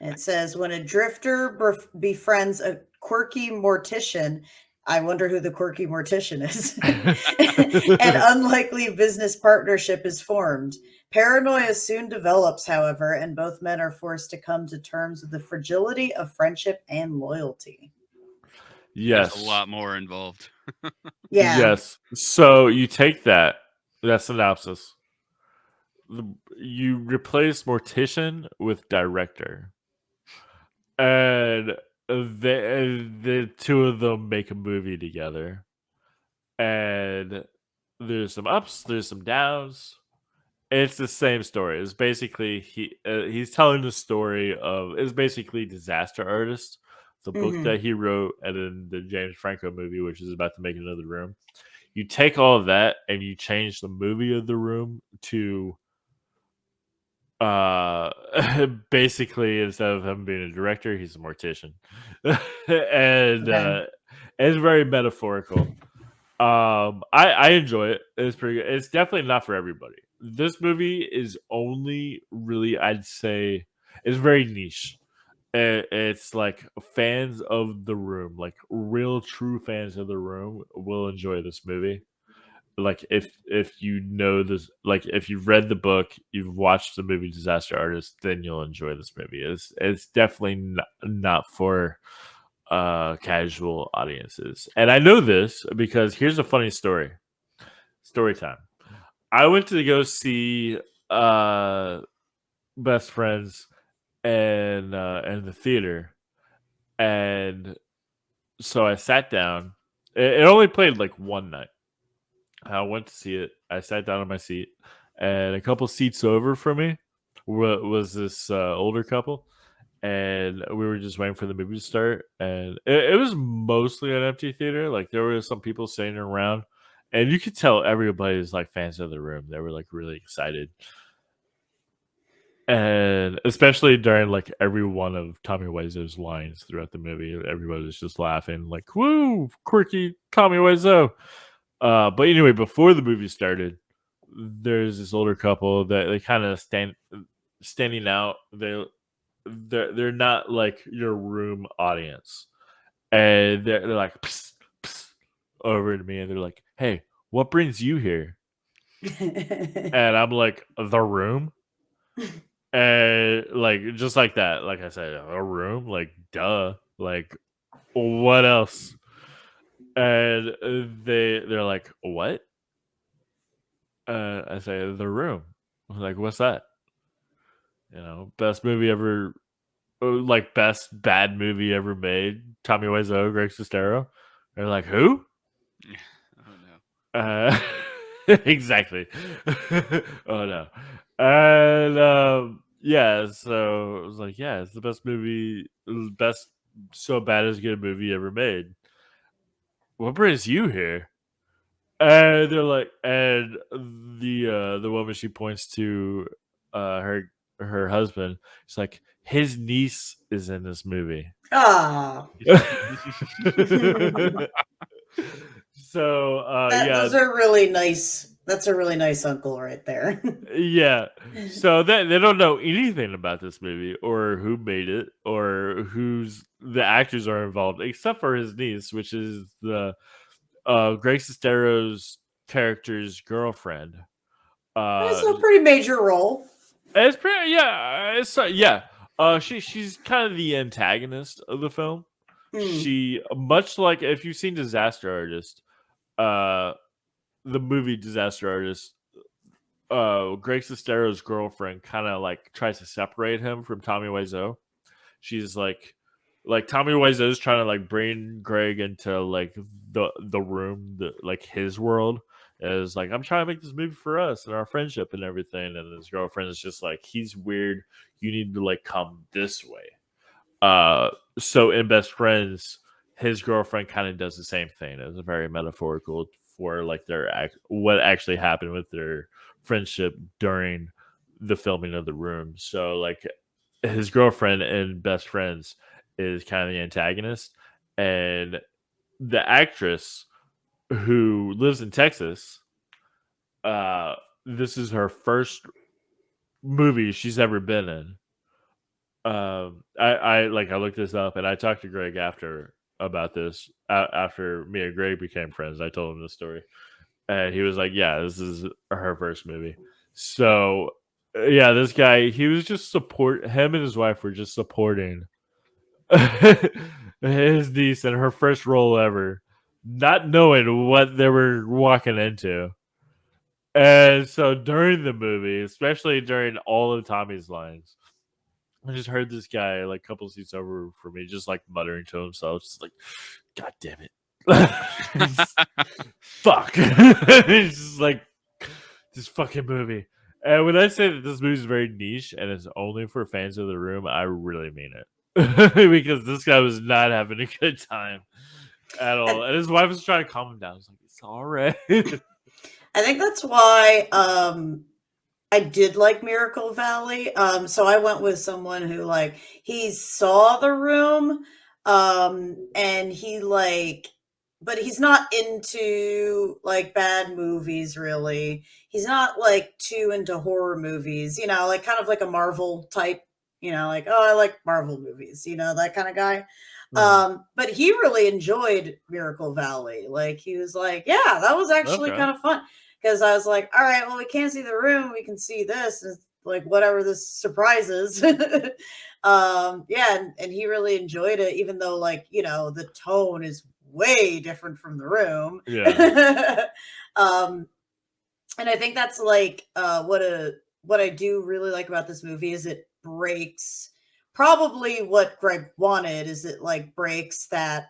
D: It says, when a drifter befriends a quirky mortician, I wonder who the quirky mortician is, an unlikely business partnership is formed. Paranoia soon develops, however, and both men are forced to come to terms with the fragility of friendship and loyalty.
C: Yes.
B: There's a lot more involved.
D: Yeah.
C: Yes. So you take that synopsis. You replace mortician with director. And the two of them make a movie together. And there's some ups, there's some downs. It's the same story. It's basically he's telling the story of it's basically Disaster Artist, the book that he wrote, and then the James Franco movie, which is about to make another Room. You take all of that and you change the movie of The Room to basically instead of him being a director, he's a mortician. And it's very metaphorical. I enjoy it. It's pretty good. It's definitely not for everybody. This movie is only really, I'd say, it's very niche. It's like fans of The Room, like real true fans of The Room, will enjoy this movie. Like if you know this, like if you've read the book, you've watched the movie Disaster Artist, then you'll enjoy this movie. It's definitely not for casual audiences. And I know this because here's a funny story. Story time. I went to go see Best Friends and in the theater, and so I sat down. It only played like one night. I went to see it. I sat down on my seat, and a couple seats over from me was this older couple, and we were just waiting for the movie to start. And it was mostly an empty theater. Like there were some people sitting around, and you could tell everybody's like fans of The Room. They were like really excited, and especially during like every one of Tommy Wiseau's lines throughout the movie, everybody was just laughing, like "Woo, quirky Tommy Wiseau." But anyway, before the movie started, there's this older couple that they kind of standing out. They're not like your Room audience, and they're like psst, psst, over to me, and they're like, "Hey, what brings you here?" And I'm like, "The Room," and like just like that, like I said, a Room, like duh, like what else? And they're like, "What?" I say, "The Room." I'm like, "What's that?" Best movie ever, like best bad movie ever made. Tommy Wiseau, Greg Sestero. They're like, "Who?"
B: Oh no.
C: Exactly. Oh no. And so it was like, yeah, it's the best movie, best so bad as good movie ever made. What brings you here? And they're like, and the woman, she points to her husband. She's like, his niece is in this movie.
D: Ah,
C: So
D: those are really nice. That's a really nice uncle right there.
C: yeah. So they don't know anything about this movie or who made it or who's the actors are involved, except for his niece, which is the Greg Sestero's character's girlfriend.
D: That's a pretty major role.
C: It's pretty, yeah. It's yeah. She's kind of the antagonist of the film. She, much like if you've seen Disaster Artist, the movie Disaster Artist, Greg Sestero's girlfriend kind of like tries to separate him from Tommy Wiseau. She's like Tommy Wiseau's trying to like bring Greg into like the room, like his world. Is like, I'm trying to make this movie for us and our friendship and everything, and his girlfriend is just like, he's weird. You need to like come this way. So in Best Friends, his girlfriend kind of does the same thing. It's very metaphorical for like what actually happened with their friendship during the filming of The Room. So like his girlfriend in Best Friends is kind of the antagonist, and the actress who lives in Texas, this is her first movie she's ever been in. I looked this up and I talked to Greg about this after me and Greg became friends. I told him this story, and he was like, "Yeah, this is her first movie." So, yeah, this guy, he was just him and his wife were just supporting his niece in her first role ever, not knowing what they were walking into. And so during the movie, especially during all of Tommy's lines, I just heard this guy like a couple seats over from me just like muttering to himself, just like, God damn it. Fuck. It's just like this fucking movie. And when I say that this movie is very niche and it's only for fans of The Room, I really mean it. Because this guy was not having a good time at all. And his wife was trying to calm him down. I was like, it's all right.
D: I think that's why I did like Miracle Valley. So I went with someone who like he saw The Room, and he like, but he's not into like bad movies really. He's not like too into horror movies, like kind of like a Marvel type, like, oh, I like Marvel movies, that kind of guy. But he really enjoyed Miracle Valley. Like he was like, yeah, that was actually kind of fun. Because I was like, all right, well, we can't see The Room. We can see this. And like, whatever this surprise is. Yeah. And he really enjoyed it, even though, like, the tone is way different from The Room.
C: Yeah.
D: And I think that's like what I do really like about this movie is it breaks probably what Greg wanted, is it like breaks that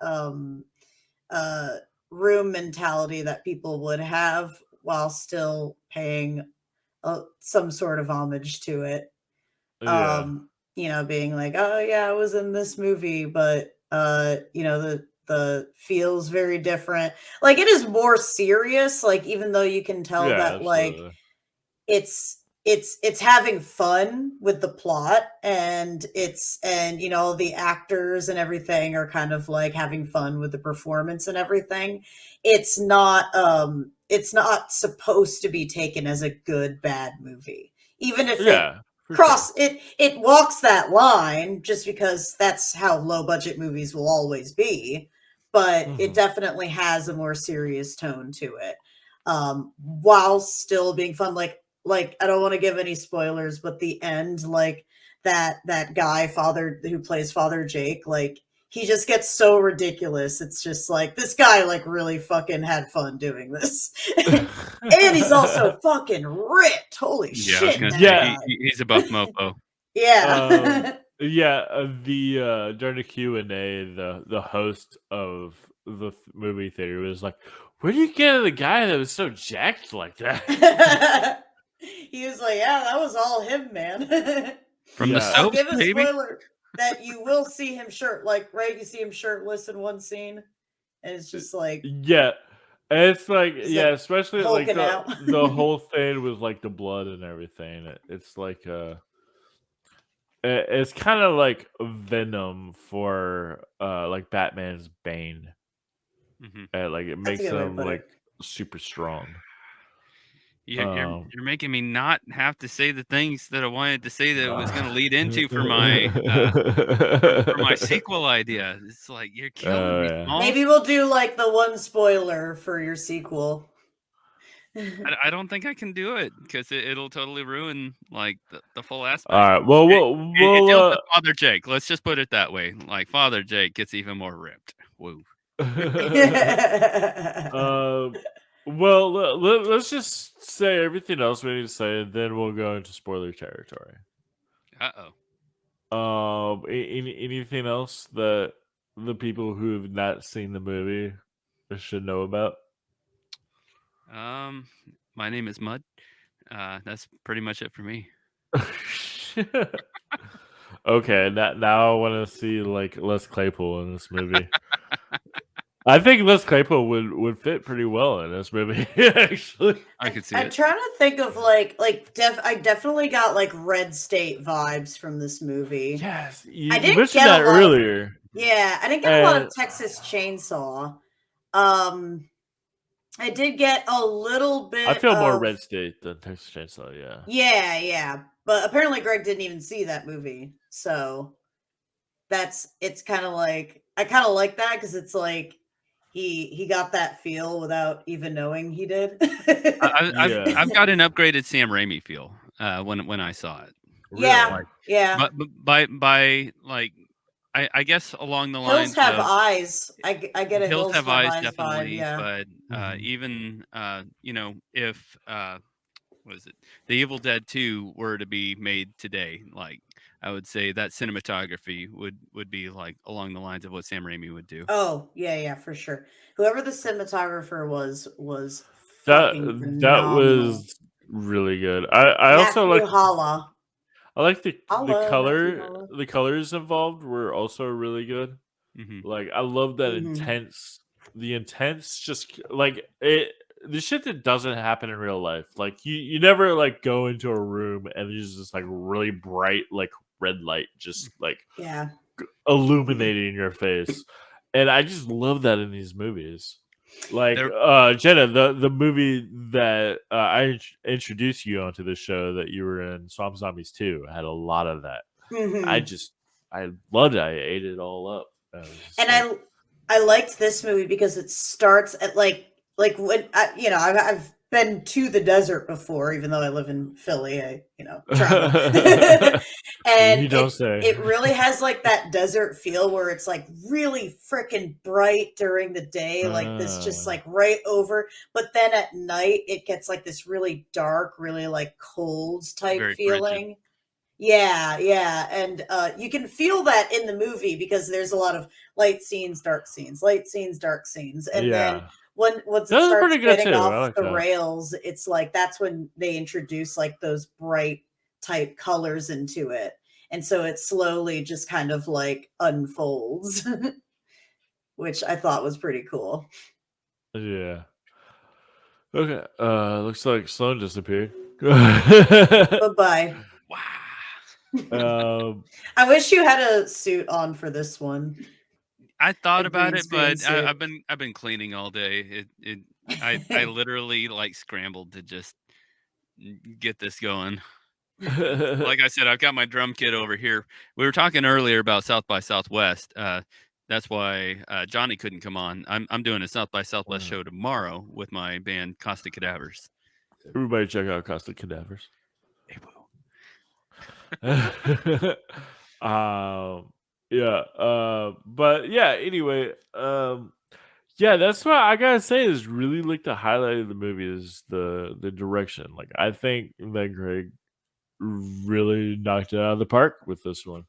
D: Room mentality that people would have while still paying some sort of homage to it. Being like, oh yeah, I was in this movie, but the feels very different. Like it is more serious, like even though you can tell that
C: absolutely.
D: like it's having fun with the plot, and the actors and everything are kind of like having fun with the performance and everything. It's not supposed to be taken as a good bad movie, even if it walks that line, just because that's how low budget movies will always be, but it definitely has a more serious tone to it, while still being fun. Like I don't want to give any spoilers, but the end, like that guy who plays Father Jake, like he just gets so ridiculous. It's just like this guy like really fucking had fun doing this. And he's also fucking ripped. Holy shit.
B: He's a buff mofo.
D: Yeah.
C: During the Q&A, the host of the movie theater was like, where do you get the guy that was so jacked like that?
D: He was like, yeah, that was all him, man.
B: From the soaps,
D: I'll give a
B: baby.
D: spoiler. that you will see him right? You see him shirtless in one scene, and it's just like
C: Yeah. And it's like,
D: he's
C: yeah,
D: like
C: especially like
D: hulking out.
C: the whole thing with like the blood and everything. It's like it's kind of like Venom for like Batman's Bane.
B: Mhm.
C: And like it
D: That's a
C: makes
D: good way to
C: him
D: put
C: like
D: it.
C: super strong.
B: You're making me not have to say the things that I wanted to say that it was going to lead into for my sequel idea. It's like you're killing me,
C: yeah.
B: Smalls.
D: Maybe we'll do like the one spoiler for your sequel.
B: I don't think I can do it because it'll totally ruin like the full aspect.
C: All right. Well,
B: It deals with Father Jake. Let's just put it that way. Like Father Jake gets even more ripped. Woo.
C: well, let's just say everything else we need to say, and then we'll go into spoiler territory. Anything else that the people who have not seen the movie should know about?
B: My name is Mud. That's pretty much it for me.
C: Okay, now I want to see like Les Claypool in this movie. I think Les Claypool would fit pretty well in this movie. Actually,
B: I could see
D: I'm
B: it.
D: trying to think of I definitely got like Red State vibes from this movie.
C: yes,
D: I
C: you
D: didn't
C: mentioned
D: get
C: that
D: a lot of-
C: earlier.
D: Yeah, I didn't get a lot of
C: And-
D: Texas Chainsaw. I did get a little bit.
C: I feel more
D: of-
C: Red State than Texas Chainsaw. Yeah.
D: Yeah, but apparently Greg didn't even see that movie, so it's kind of like I kind of like that because it's like he got that feel without even knowing he did.
B: I've got an upgraded Sam Raimi feel when I saw it.
D: Yeah, yeah.
B: But by like I guess along the lines
D: Hills have
B: of
D: eyes. I get a
B: Hills Have Eyes
D: vibe,
B: definitely,
D: yeah.
B: but even if what is it? The Evil Dead 2 were to be made today, like I would say that cinematography would be like along the lines of what Sam Raimi would do.
D: Oh, yeah, for sure. Whoever the cinematographer was fucking
C: That
D: phenomenal.
C: was really good. I also
D: Matthew
C: like
D: Holla.
C: I like the
D: Holla,
C: color.
D: Matthew Holla.
C: The colors involved were also really good. Like I love that intense. The intense, just like it. The shit that doesn't happen in real life. Like you never like go into a room and there's just like really bright like red light just like
D: Yeah.
C: illuminating your face, and I just love that in these movies. Like Jenna, the movie that I introduced you onto the show that you were in, Swamp Zombies 2, had a lot of that. I loved it. I ate it all up.
D: And I liked this movie because it starts at like when I've been to the desert before, even though I live in Philly. Travel. And
C: You don't say.
D: It really has like that desert feel where it's like really freaking bright during the day, like this just like right over. But then at night, it gets like this really dark, really like cold type
B: Very
D: feeling.
B: frigid.
D: Yeah. And you can feel that in the movie because there's a lot of light scenes, dark scenes, light scenes, dark scenes. And then once it
C: That was
D: starts
C: pretty good
D: getting
C: too. I
D: off
C: like
D: the
C: that.
D: rails, it's like that's when they introduce like those bright type colors into it. And so it slowly just kind of like unfolds, which I thought was pretty cool.
C: Yeah. Okay. Looks like Sloan disappeared.
D: Bye-bye.
B: Wow.
D: I wish you had a suit on for this one.
B: I thought
D: A
B: about
D: green
B: it, but
D: screen suit.
B: I've been cleaning all day. I literally like scrambled to just get this going. Like I said, I've got my drum kit over here. We were talking earlier about South by Southwest. That's why Johnny couldn't come on. I'm doing a South by Southwest show tomorrow with my band Caustic Cadavers.
C: Everybody check out Caustic Cadavers.
B: They will.
C: But yeah, anyway, yeah, that's what I gotta say is really like the highlight of the movie is the direction. Like I think that Greg really knocked it out of the park with this one.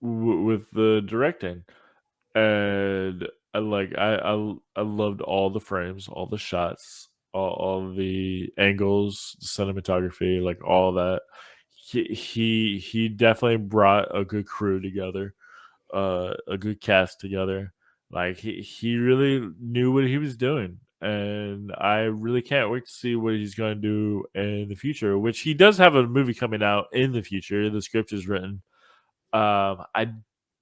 C: With the directing, and I loved all the frames, all the shots, all the angles, the cinematography, like all that. he definitely brought a good crew together, a good cast together. Like he really knew what he was doing, and I really can't wait to see what he's going to do in the future. Which he does have a movie coming out in the future. The script is written. I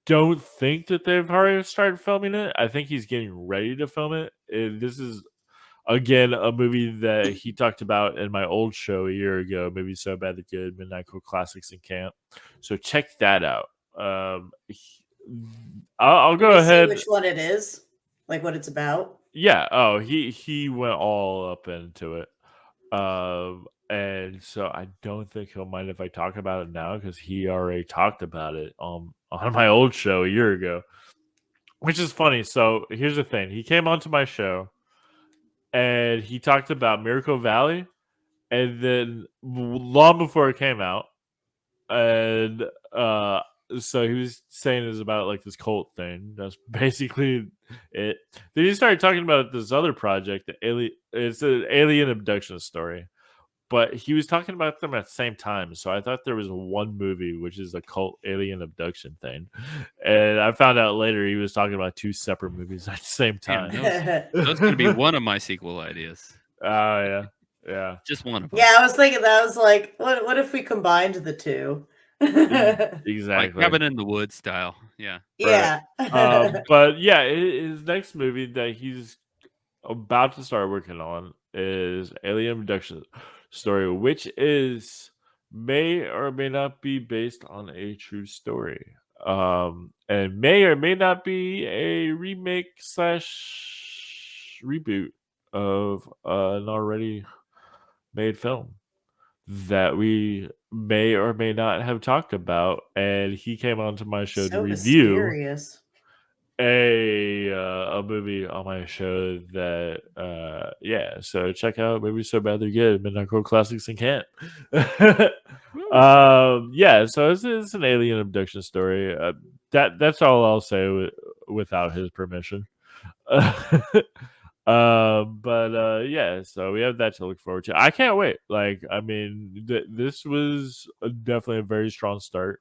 C: don't think that they've already started filming it. I think he's getting ready to film it. This is again a movie that he talked about in my old show a year ago. Maybe So Bad That Good, Midnight Cool Classics in Camp. So check that out. I'll
D: Did
C: go
D: we say
C: ahead.
D: which one it is? Like what it's about?
C: Yeah. Oh, he went all up into it. And so I don't think he'll mind if I talk about it now because he already talked about it on my old show a year ago, which is funny. So here's the thing: he came onto my show and he talked about Miracle Valley, and then long before it came out, and so he was saying it was about like this cult thing. That's basically it. Then he started talking about this other project, it's an alien abduction story. But he was talking about them at the same time, so I thought there was one movie, which is a cult alien abduction thing, and I found out later he was talking about two separate movies at the same
B: Damn,
C: time.
B: that's going to be one of my sequel ideas.
C: Oh yeah.
B: Just one of them.
D: Yeah, I was thinking that. I was like, what if we combined the two?
B: Like
C: Exactly.
B: Cabin in the Woods style. Yeah.
D: Yeah.
C: But yeah, his next movie that he's about to start working on is Alien Abduction Story, which may or may not be based on a true story. And may or may not be a remake / reboot of an already made film that we may or may not have talked about. And he came onto my show to
D: So
C: review
D: mysterious.
C: a movie on my show that so check out Maybe So Bad They're Good, Midnight Cool Classics in Camp. So it's an alien abduction story. That's all I'll say without his permission. So we have that to look forward to. I can't wait. Like, I mean, this was definitely a very strong start.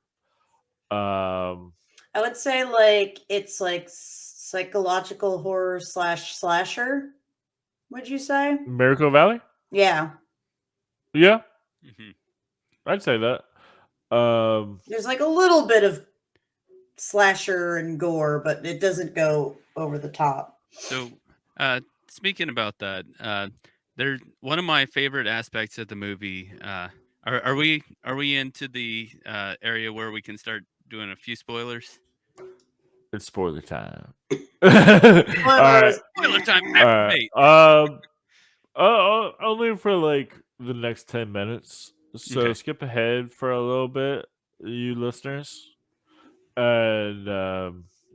D: I would say like it's like psychological horror / slasher. Would you say?
C: Miracle Valley?
D: Yeah.
C: Yeah,
B: Mhm.
C: I'd say that.
D: There's like a little bit of slasher and gore, but it doesn't go over the top.
B: So, speaking about that, there's one of my favorite aspects of the movie. Are we into the area where we can start doing a few spoilers?
C: It's spoiler time.
D: Spoilers.
B: Spoiler time.
C: All right.
B: Activate.
C: Only for like the next 10 minutes. So
B: Okay.
C: skip ahead for a little bit, you listeners. And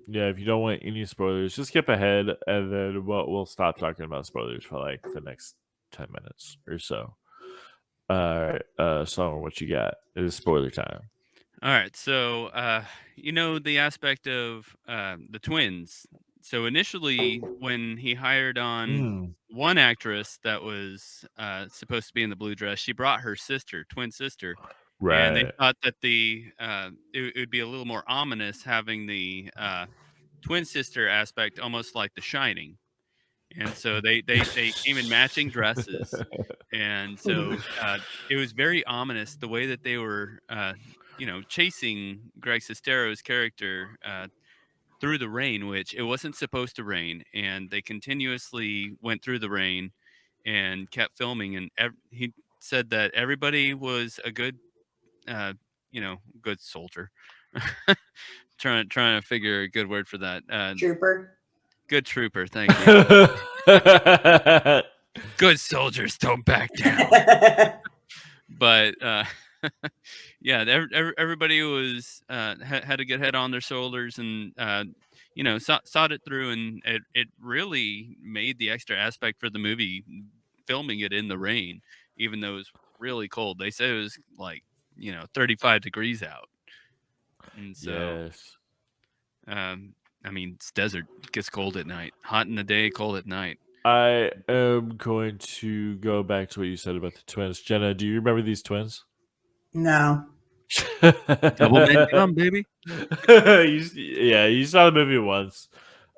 C: if you don't want any spoilers, just skip ahead, and then we'll stop talking about spoilers for like the next 10 minutes or so. All right, Summer, what you got? It is spoiler time.
B: All right. So, the aspect of the twins. So initially, when he hired on one actress that was supposed to be in the blue dress, she brought her twin sister. And they
C: Right.
B: thought that it would be a little more ominous having the twin sister aspect, almost like The Shining. And so they came in matching dresses, and so it was very ominous the way that they were, chasing Greg Sestero's character through the rain, which it wasn't supposed to rain, and they continuously went through the rain and kept filming. And he said that everybody was a good good soldier. trying to figure a good word for that.
D: Trooper.
B: Good trooper, thank you. Good soldiers don't back down. But everybody was had a good head on their shoulders, and sawed it through, and it really made the extra aspect for the movie filming it in the rain, even though it was really cold. They said it was like 35 degrees out, and so
C: Yes.
B: I mean, it's desert. It gets cold at night. Hot in the day, cold at night.
C: I am going to go back to what you said about the twins. Jenna, do you remember these twins?
D: No.
B: Double men come, baby.
C: You saw the movie once,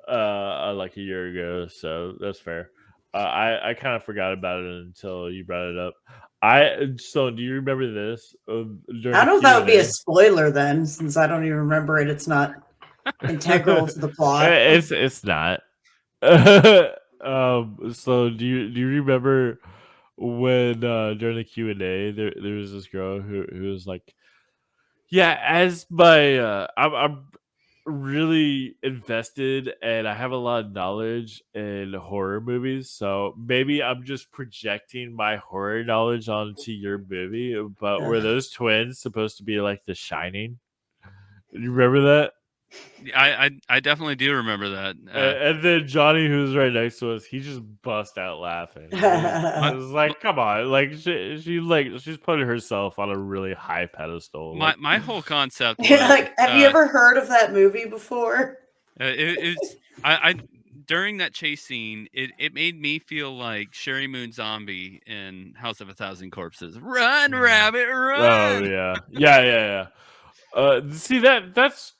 C: like a year ago, so that's fair. I kind of forgot about it until you brought it up. So do you remember this during
D: I don't know if
C: the
D: that would be a
C: Q&A?
D: spoiler then, since I don't even remember it. It's not integral to the plot.
C: It's not. So do you remember when during the Q&A there was this girl who was like, yeah, as my I'm really invested and I have a lot of knowledge in horror movies, so maybe I'm just projecting my horror knowledge onto your movie. But were
D: Ugh.
C: those twins supposed to be like The Shining? You remember that?
B: I definitely do remember that.
C: And then Johnny, who's right next to us, he just bust out laughing. It was like, come on, like she's putting herself on a really high pedestal. Like,
B: My whole concept was
D: Like, have you ever heard of that movie before?
B: it's I during that chase scene, it made me feel like Sherry Moon Zombie in House of a Thousand Corpses. Run, rabbit,
C: oh
B: run!
C: yeah. See that's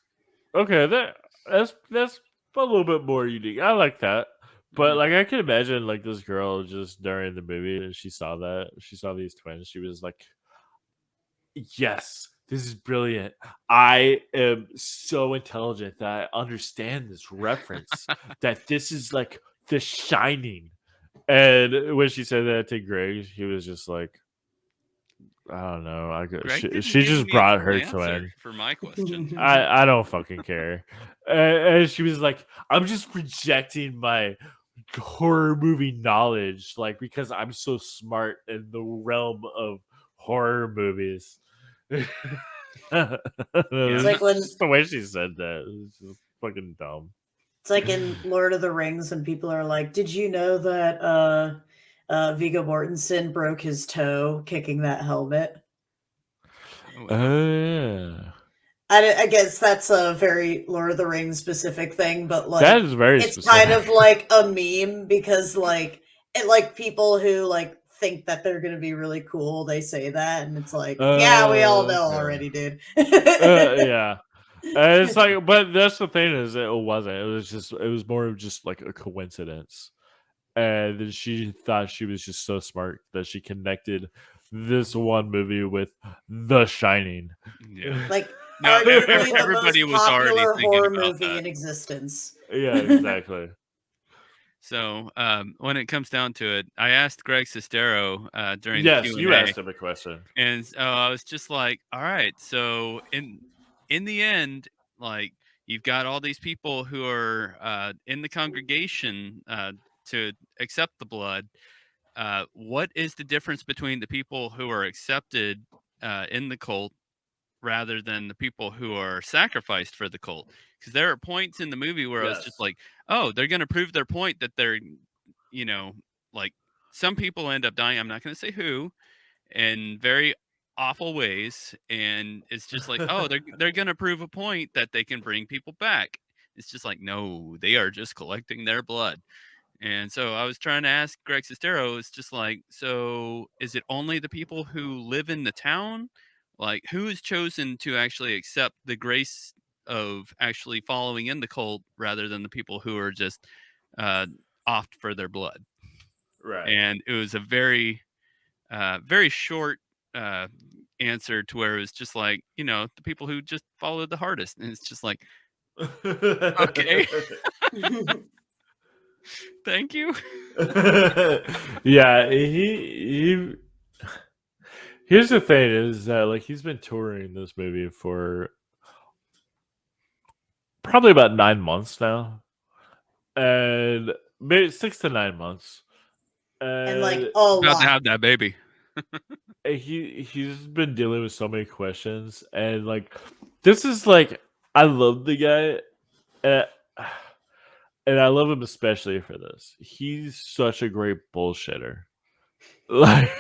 C: okay. That's a little bit more unique. I like that. But like I can imagine like this girl just during the movie and she saw these twins. She was like, yes, this is brilliant. I am so intelligent that I understand this reference. That this is like The Shining. And when she said that to Greg, he was just like, I don't know.
B: Greg didn't
C: She
B: give
C: just
B: me a
C: brought
B: full
C: her
B: answer
C: twin.
B: for my question.
C: I don't fucking care. And she was like, I'm just projecting my horror movie knowledge, like because I'm so smart in the realm of horror movies. It's
D: like when-
C: just the way she said that. It was just fucking dumb.
D: It's like in Lord of the Rings, and people are like, "Did you know that Viggo Mortensen broke his toe kicking that helmet?"
B: Oh,
C: Yeah.
D: I guess that's a very Lord of the Rings specific thing, but like
C: That is very
D: it's
C: specific.
D: kind of like a meme because like people who like think that they're gonna be really cool, they say that, and it's like, yeah, we all know
C: Okay.
D: already, dude.
C: Yeah. And it's like, but that's the thing is, it wasn't. It was more of just like a coincidence. And then she thought she was just so smart that she connected this one movie with The Shining.
B: yeah.
D: Like
B: No,
D: arguably the
B: everybody
D: most
B: was already
D: popular
B: thinking
D: horror
B: about
D: movie
B: that.
D: in existence.
C: Yeah, exactly.
B: So when it comes down to it, I asked Greg Sestero during the
C: Yes,
B: Q&A,
C: you asked him a question.
B: and I was just like, all right, so in the end, like you've got all these people who are in the congregation to accept the blood. What is the difference between the people who are accepted in the cult rather than the people who are sacrificed for the cult? Because there are points in the movie where I was just
C: Yes.
B: like, oh, they're going to prove their point that they're, you know, like some people end up dying. I'm not going to say who, in very awful ways, and it's just like, oh, they're going to prove a point that they can bring people back. It's just like, no, they are just collecting their blood. And so I was trying to ask Greg Sestero, it's just like, so is it only the people who live in the town? Like, who is chosen to actually accept the grace of actually following in the cult rather than the people who are just off for their blood?
C: Right.
B: And it was a very, very short answer to where it was just like, the people who just followed the hardest. And it's just like, okay, thank you.
C: Yeah, he here's the thing is that like he's been touring this movie for probably about 9 months now. And maybe 6 to 9 months.
D: And like a
B: About to
D: lot.
B: have that baby.
C: He's been dealing with so many questions, and like this is like I love the guy, and, and I love him especially for this. He's such a great bullshitter. Like,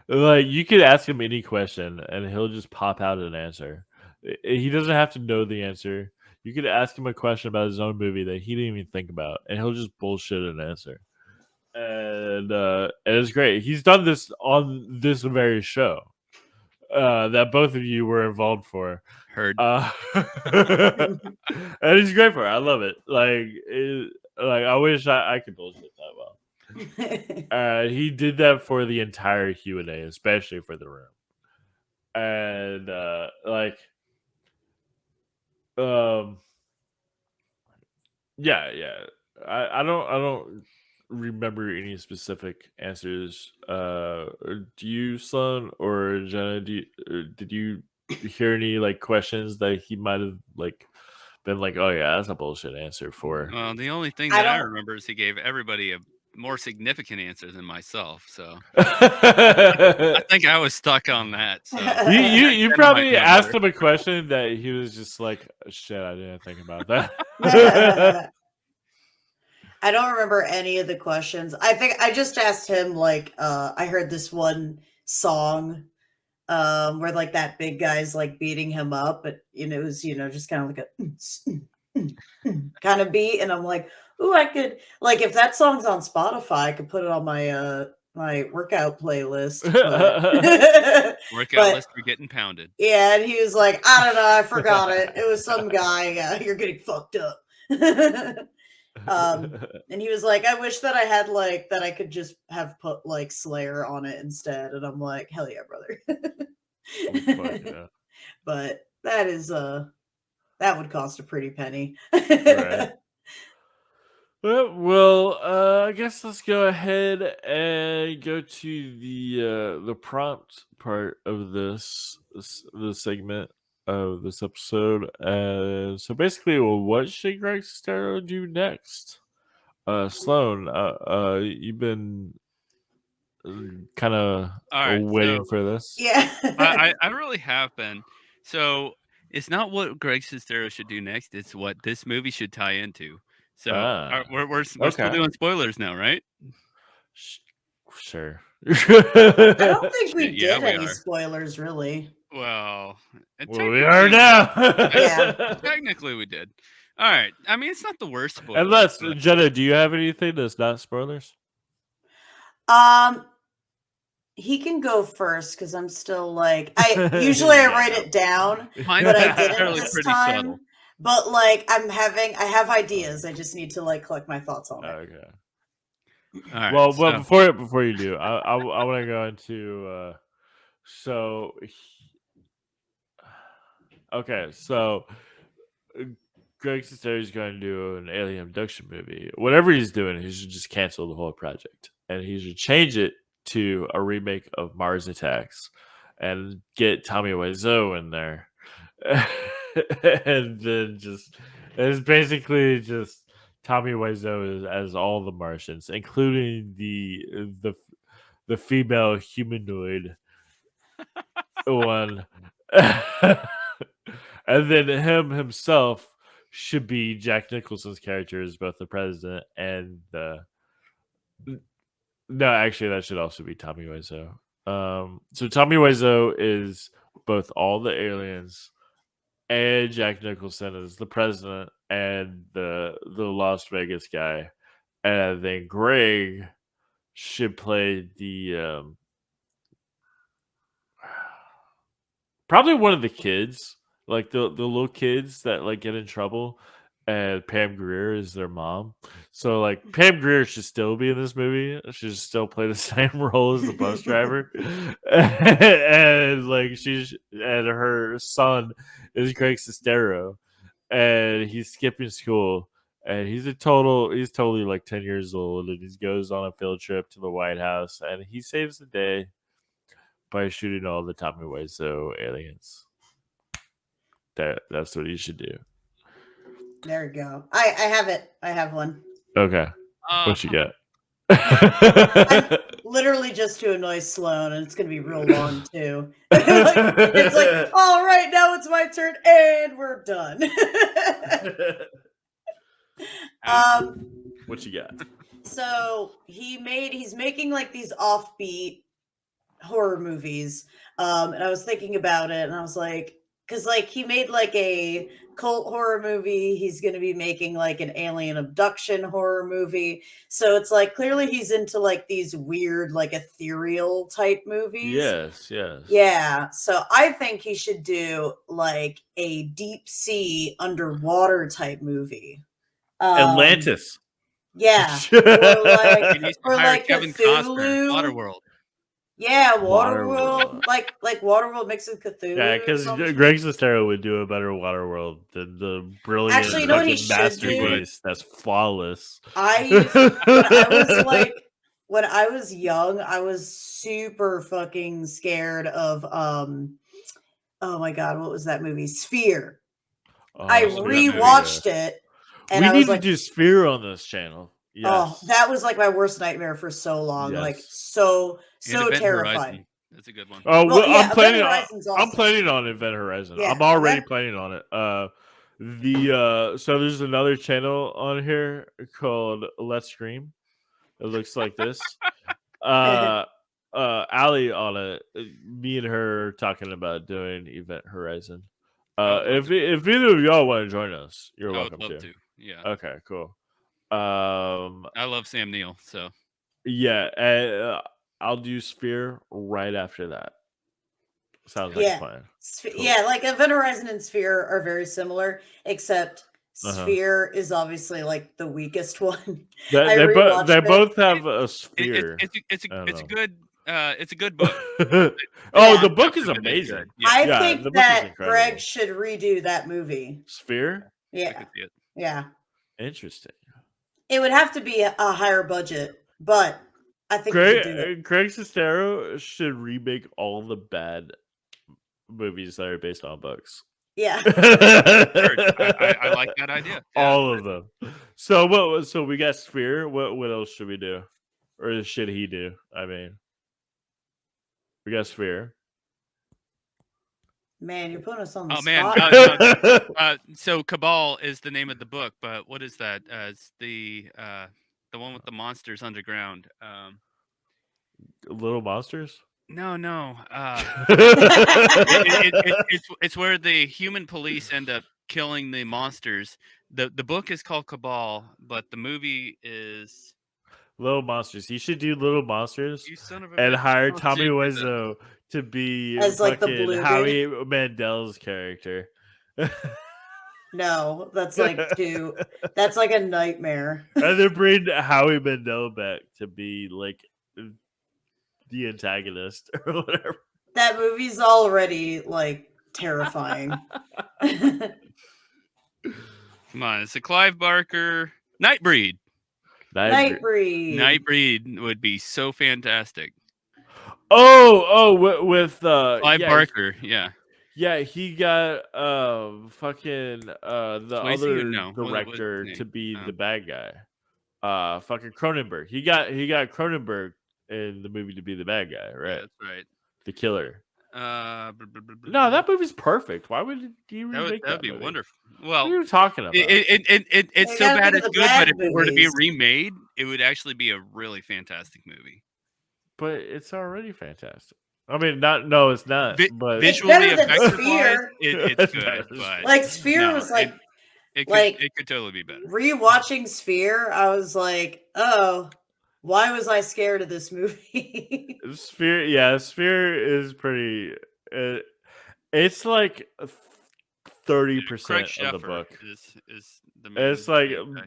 C: like you could ask him any question, and he'll just pop out an answer. He doesn't have to know the answer. You could ask him a question about his own movie that he didn't even think about, and he'll just bullshit an answer. And it's great. He's done this on this very show. that both of you were involved for.
B: Heard.
C: And he's great for it. I love it. I wish I could bullshit that well. He did that for the entire Q&A, especially for the room. And yeah. I don't remember any specific answers. Do you, Sloan or Jenna? Did you hear any like questions that he might have like been like, oh yeah, that's a bullshit answer for?
B: Well, the only thing
D: I
B: that I
D: don't-
B: remember is he gave everybody a more significant answer than myself. So I think I was stuck on that. So
C: You
B: Jenna might
C: probably
B: know
C: asked
B: better.
C: him a question that he was just like, shit, I didn't think about that.
D: I don't remember any of the questions. I think I just asked him like I heard this one song where like that big guy's like beating him up, but it was just kind of like a kind of beat, and I'm like, ooh, I could like if that song's on Spotify, I could put it on my my workout playlist. But,
B: Workout
D: but
B: list for getting pounded.
D: yeah, and he was like, I don't know, I forgot it. It was some guy. Yeah, you're getting fucked up. And he was like, I wish that I had like that I could just have put like Slayer on it instead. And I'm like, hell yeah, brother.
C: Fuck, yeah.
D: But that is that would cost a pretty penny.
C: Right. Well, I guess let's go ahead and go to the prompt part of this segment of this episode. So basically, what should Greg Sestero do next? Sloan, you've been kind of
B: All right,
C: waiting
B: so
C: for this.
D: Yeah.
B: I really have been. So it's not what Greg Sestero should do next. It's what this movie should tie into. So we're still
C: okay.
B: doing spoilers now, right?
C: Sure.
D: I don't think we
B: Yeah,
D: did
B: we
D: any
B: are.
D: spoilers really.
B: Well,
C: Well, we are now.
D: Yeah.
B: Technically, we did. All right. I mean, it's not the worst spoiler.
C: Unless, Jenna, do you have anything that's not spoilers?
D: He can go first because I'm still like I usually I write it down,
B: Mine's
D: but I
B: necessarily
D: didn't this
B: pretty
D: time.
B: subtle.
D: But like I have ideas. I just need to like collect my thoughts on it.
C: Okay.
B: All right.
C: Well,
B: so,
C: before you do, I want to go into okay, so Greg Sestero is going to do an alien abduction movie. Whatever he's doing, he should just cancel the whole project, and he should change it to a remake of Mars Attacks, and get Tommy Wiseau in there, and then it's basically just Tommy Wiseau as all the Martians, including the female humanoid one. And then himself should be Jack Nicholson's character as both the president and the. No, actually, that should also be Tommy Wiseau. So Tommy Wiseau is both all the aliens and Jack Nicholson is the president and the Las Vegas guy, and then Greg should play the probably one of the kids, like the little kids that like get in trouble, and Pam Grier is their mom. So like Pam Grier should still be in this movie. She should still play the same role as the bus driver, and like and her son is Greg Sestero, and he's skipping school. And he's totally like 10 years old, and he goes on a field trip to the White House, and he saves the day by shooting all the Tommy Wiseau aliens. That's what you should do.
D: There we go. I have it. I have one.
C: Okay. What you got?
D: I'm literally just to annoy Sloan, and it's gonna be real long too. It's like, all right, now it's my turn, and we're done.
C: What you got?
D: So he's making like these offbeat horror movies. And I was thinking about it, and I was like, because like he made like a cult horror movie. He's going to be making like an alien abduction horror movie. So it's like clearly he's into like these weird, like ethereal type movies.
C: Yes.
D: Yeah. So I think he should do like a deep sea underwater type movie.
C: Atlantis.
D: Yeah.
B: He
D: Or
B: needs to
D: or
B: hire
D: like
B: Kevin Costner.
D: Cthulhu.
B: Waterworld.
D: Yeah,
C: Waterworld.
D: Waterworld. Like Waterworld mixed with Cthulhu.
C: Yeah,
D: or
C: because
D: something.
C: Greg Sestero would do a better Waterworld than the brilliant
D: Actually, you know what he
C: fucking
D: should do?
C: masterpiece that's flawless.
D: When I was young, I was super fucking scared of oh my god, what was that movie? Sphere. I
C: Sphere.
D: rewatched it and
C: we
D: I
C: need
D: was
C: to
D: like,
C: do Sphere on this channel. Yes.
D: oh, that was like my worst nightmare for so long. Like
C: Yes.
D: so
B: And Event
D: terrified.
B: Horizon. That's a good one.
C: Oh,
D: Well, yeah,
C: I'm planning.
D: Event Horizon's
C: I'm
D: awesome.
C: planning on Event Horizon.
D: Yeah,
C: I'm already
D: Event-
C: planning on it. So there's another channel on here called Let's Scream. It looks like this. Allie on it. Me and her talking about doing Event Horizon. If either of y'all want to join us, you're
B: I would
C: welcome
B: love to. Yeah.
C: Okay, cool.
B: I love Sam Neill, so
C: Yeah, I'll do Sphere right after that. Sounds like a plan. Cool.
D: Yeah, like Event Horizon and Sphere are very similar, except Sphere is obviously like the weakest one.
C: They both have a sphere.
B: It's a good book.
C: Oh, the book is amazing.
B: Yeah.
D: I think that Greg should redo that movie.
C: Sphere?
B: I
D: Yeah.
B: could see it.
D: Yeah.
C: Interesting.
D: It would have to be a higher budget, but I think he could do it.
C: Greg Sestero should remake all the bad movies that are based on books.
D: Yeah.
B: I like that idea. Yeah.
C: All of them. So we got Sphere. What else should we do? Or should he do? I mean, we got Sphere.
D: Man, you're putting us on the
B: Oh man.
D: spot.
B: So Cabal is the name of the book, but what is that? It's the one with the monsters underground.
C: Little Monsters?
B: No. It's where the human police end up killing the monsters. The book is called Cabal, but the movie is
C: Little Monsters. You should do Little Monsters
B: You son of a
C: and
B: bitch.
C: hire
B: Oh,
C: Tommy
B: jeez.
C: Wiseau to be
D: As, like, the
C: fucking
D: blue
C: Howie Mandel's character.
D: No, that's like that's like a nightmare.
C: And then bring Howie Mandel back to be like the antagonist or whatever.
D: That movie's already like terrifying.
B: Come on, it's a Clive Barker Nightbreed.
D: Nightbreed.
B: Nightbreed would be so fantastic.
C: With
B: Clive Barker, yeah.
C: Yeah, he got fucking the
B: Swayze
C: other
B: or no?
C: director
B: What's his
C: to
B: name?
C: be the bad guy. Fucking Cronenberg. He got Cronenberg in the movie to be the bad guy, right?
B: Yeah, that's right.
C: The killer.
B: No,
C: No, that movie's perfect. Why would you remake
B: that would be
C: movie?
B: wonderful.
C: What
B: Well,
C: are you talking about?
B: it's
D: You
B: so
D: gotta
B: bad
D: think
B: it's
D: of the
B: good,
D: bad
B: but if it were to be
D: movies.
B: remade, it would actually be a really fantastic movie.
C: But it's already fantastic. I mean, no, it's not. But
D: It's
B: Visually,
D: better than
B: effective-wise,
D: Sphere.
B: it's good, but
D: Like Sphere
B: no,
D: was like
B: it
D: like-
B: could totally be better.
D: rewatching Sphere, I was like, oh, why was I scared of this movie?
C: Sphere is pretty. It's like 30%
B: Craig
C: of the
B: Sheffer
C: book.
B: is the main
C: It's like
B: guy.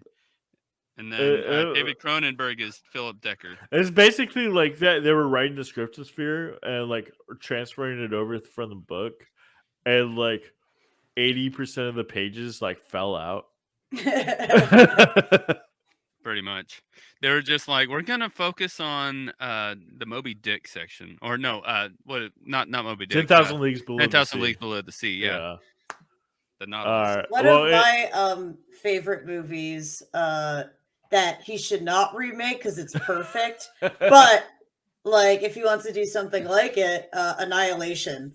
B: And then
C: uh,
B: David Cronenberg is Philip Decker.
C: it's basically like that. They were writing the script to Sphere and like transferring it over from the book, and like 80% of the pages like fell out.
B: Pretty much. They were just like, we're gonna focus on the Moby Dick section, or no, not Moby Dick.
C: 10,000 Leagues Below.
B: 10,000
C: the Sea.
B: Leagues Below the Sea. Yeah, the
C: All
B: Nautilus.
C: right.
D: One
C: Well,
D: of my favorite movies that he should not remake because it's perfect, but like if he wants to do something like it, Annihilation.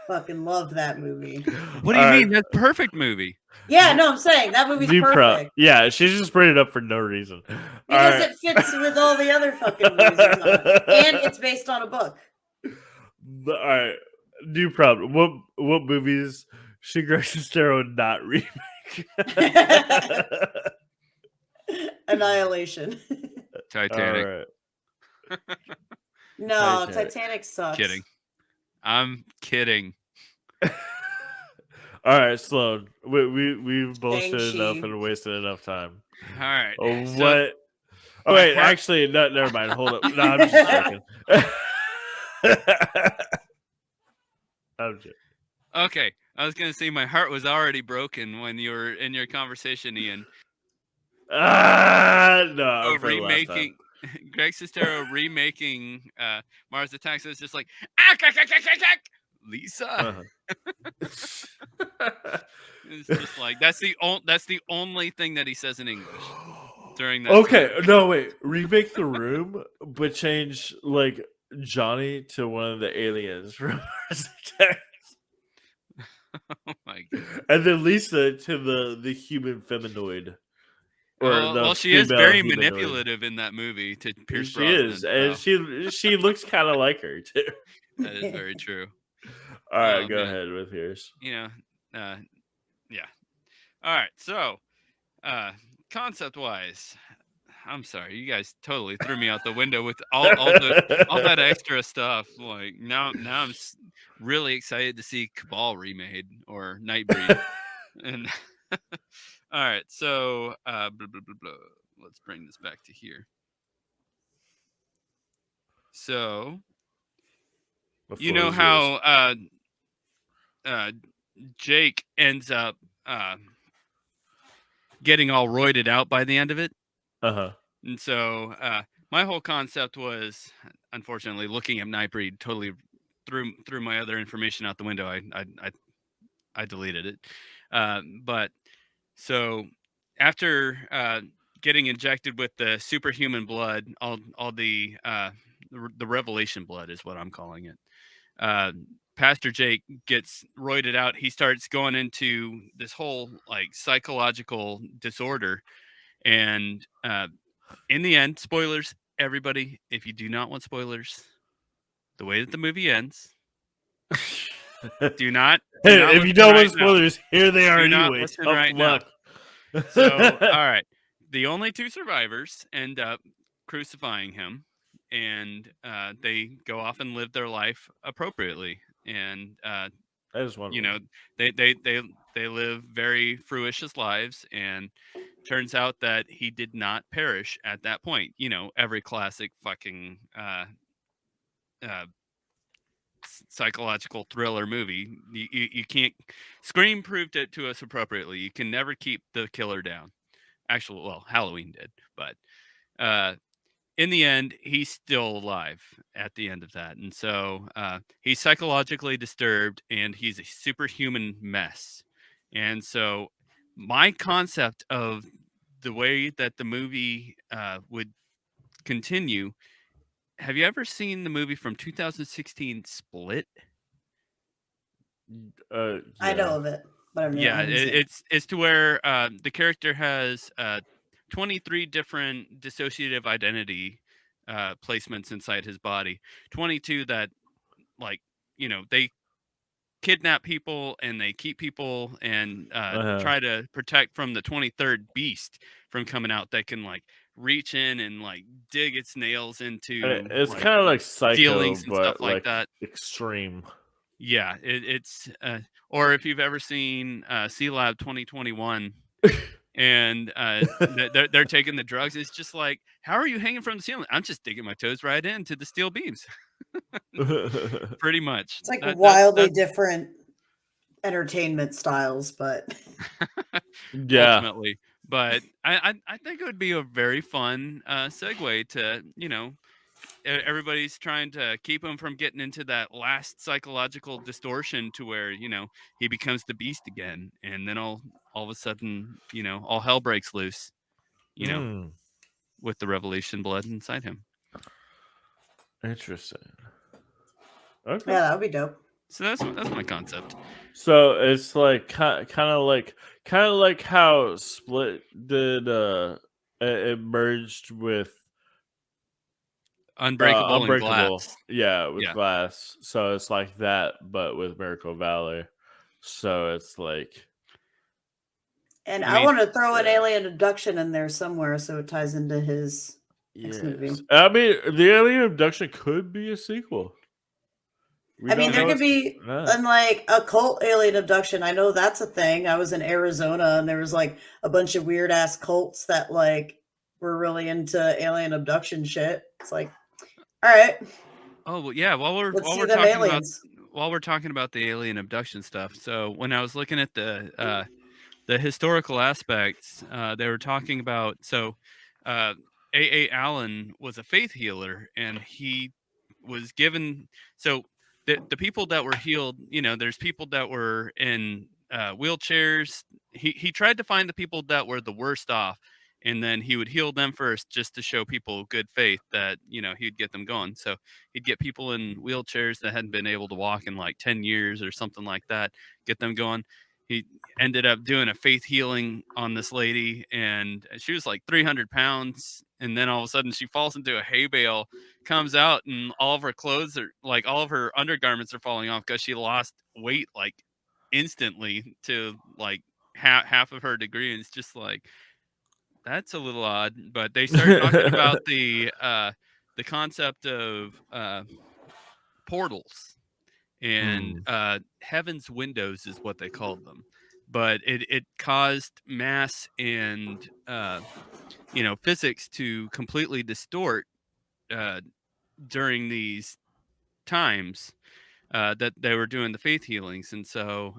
D: Fucking love that movie.
B: What do you mean? That's a perfect movie.
D: Yeah, no, I'm saying that movie's perfect.
C: Yeah, she's just bringing it up for no reason.
D: Because it fits with all the other fucking movies he's on. And it's based on a book.
C: All right. New problem. What movies should Greg Sestero not remake?
D: Annihilation.
B: Titanic.
C: All right.
D: No,
C: Titanic.
D: Titanic sucks.
B: Kidding. I'm kidding.
C: All right, Sloan. We've bullshitted enough
D: Shang-Chi.
C: and wasted enough time.
B: All right.
C: Oh,
B: So
C: what? Oh
B: my
C: wait,
B: heart-
C: actually, no. Never mind. Hold up. No, I'm just joking. I'm joking.
B: okay, I was gonna say my heart was already broken when you were in your conversation, Ian.
C: No, I'm for the last time.
B: Remaking Greg Sestero remaking Mars Attacks is just like Lisa. It's just like that's the only thing that he says in English during that.
C: Okay, no wait. Remake The Room, but change like Johnny to one of the aliens from Mars Attacks.
B: Oh my god!
C: And then Lisa to the human feminoid.
B: Well, she is
C: female
B: very
C: humanoid.
B: manipulative in that movie to Pierce
C: She
B: Brosnan.
C: is, and she looks kind of like her too.
B: That is very true.
C: All right,
B: Oh,
C: go
B: man.
C: ahead with yours.
B: Yeah. All right. So, concept wise, I'm sorry, you guys totally threw me out the window with all that extra stuff. Like now I'm really excited to see Cabal remade or Nightbreed. And all right, so blah, blah, blah, blah. Let's bring this back to here. So
C: The
B: you
C: floor
B: know
C: is yours.
B: how Jake ends up getting all roided out by the end of it.
C: Uh-huh.
B: And so my whole concept was, unfortunately, looking at Nightbreed totally threw my other information out the window. I deleted it. But so after getting injected with the superhuman blood, all the revelation blood is what I'm calling it. Pastor Jake gets roided out. He starts going into this whole like psychological disorder. And in the end, spoilers, everybody, if you do not want spoilers, the way that the movie ends, do not
C: Hey, if you don't want
B: now.
C: spoilers, here they are
B: Do not
C: anyway.
B: listen
C: Tough
B: right now.
C: luck.
B: So, all right. The only two survivors end up crucifying him, and they go off and live their life appropriately. And
C: I just wonder.
B: you know, they live very fruitious lives, and turns out that he did not perish at that point. You know, every classic fucking psychological thriller movie. You can't. Scream proved it to us appropriately. You can never keep the killer down. Actually, well, Halloween did, but in the end, he's still alive at the end of that. And so he's psychologically disturbed, and he's a superhuman mess. And so my concept of the way that the movie would continue. Have you ever seen the movie from 2016, Split?
D: I know of it, but I haven't seen it.
B: It's to where the character has 23 different dissociative identity placements inside his body. 22 that, like, you know, they kidnap people and they keep people and try to protect from the 23rd beast from coming out that can like reach in and like dig its nails into.
C: It's
B: like,
C: kind of like Psycho,
B: ceilings and
C: but
B: stuff like that.
C: Extreme.
B: Yeah, it's or if you've ever seen C-Lab 2021 and they're taking the drugs, it's just like, how are you hanging from the ceiling? I'm just digging my toes right into the steel beams. Pretty much.
D: It's like wildly different entertainment styles, but
C: yeah.
B: Ultimately. But I think it would be a very fun segue to, you know, everybody's trying to keep him from getting into that last psychological distortion to where, you know, he becomes the beast again. And then all of a sudden, you know, all hell breaks loose, you know, with the revelation blood inside him.
C: Interesting. Okay.
D: Yeah, that would be dope.
B: So that's my concept.
C: So it's like kind of like how Split did. It merged with
B: Unbreakable and
C: Unbreakable.
B: Glass.
C: Yeah, with
B: Yeah.
C: Glass. So it's like that, but with Miracle Valley. So it's like,
D: And
B: I
D: I
B: mean,
D: want to throw an
C: yeah.
D: alien abduction in there somewhere so it ties into his next movie.
C: yes. I mean, the Alien Abduction could be a sequel. We
D: I mean,
C: don't
D: there
C: know.
D: could be like a cult alien abduction. I know that's a thing. I was in Arizona and there was like a bunch of weird ass cults that like were really into alien abduction shit. It's like, all right,
B: Oh well, yeah.
D: let's see them aliens.
B: While we're talking about the alien abduction stuff, so when I was looking at the historical aspects, they were talking about uh, A. Allen was a faith healer, and he was given the people that were healed. You know, there's people that were in wheelchairs. He tried to find the people that were the worst off, and then he would heal them first, just to show people good faith that he'd get them going. So he'd get people in wheelchairs that hadn't been able to walk in like 10 years or something like that, get them going. He ended up doing a faith healing on this lady, and she was like 300 pounds. And then all of a sudden she falls into a hay bale, comes out, and all of her clothes are like, all of her undergarments are falling off because she lost weight like instantly to like half of her degree. And it's just like, that's a little odd. But they started talking about the concept of portals. And heaven's windows is what they called them, but it caused mass and physics to completely distort during these times that they were doing the faith healings. And so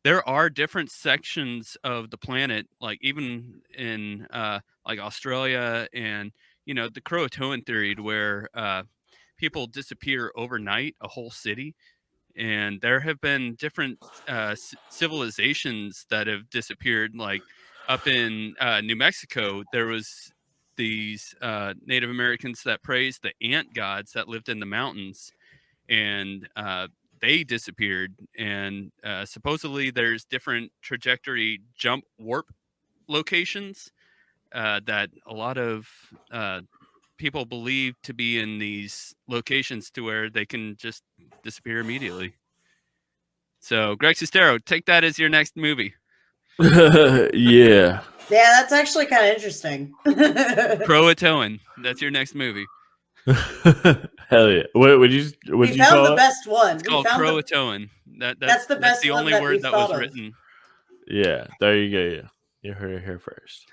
B: there are different sections of the planet, like even in like Australia and the Croatoan theory, where people disappear overnight, a whole city. And there have been different civilizations that have disappeared. Like up in New Mexico, there was these Native Americans that praised the ant gods that lived in the mountains, and they disappeared. And supposedly there's different trajectory jump warp locations that a lot of people believe to be in these locations, to where they can just disappear immediately. So, Greg Sestero, take that as your next movie.
C: Yeah.
D: Yeah, that's actually kind of interesting.
B: Croatoan. That's your next movie.
C: Hell yeah. What would you
D: We found the best one.
B: It's called Croatoan.
D: That's the best
B: the
D: one
B: only
D: that
B: word
D: we've
B: that was
D: thought of.
B: written.
C: Yeah, there you go. Yeah. You heard it here first.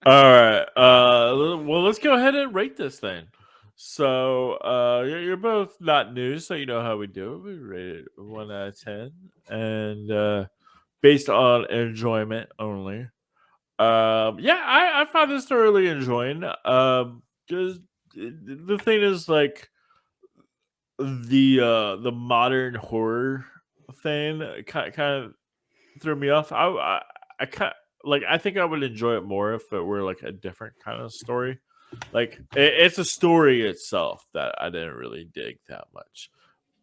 C: All right. Well, let's go ahead and rate this thing. So, you're both not new, so you know how we do it. We rate it 1 out of 10, and based on enjoyment only. Yeah, I found this thoroughly enjoying. Because the thing is, like, the modern horror thing kind of threw me off. I kind like, I think I would enjoy it more if it were like a different kind of story. Like, it's a story itself that I didn't really dig that much,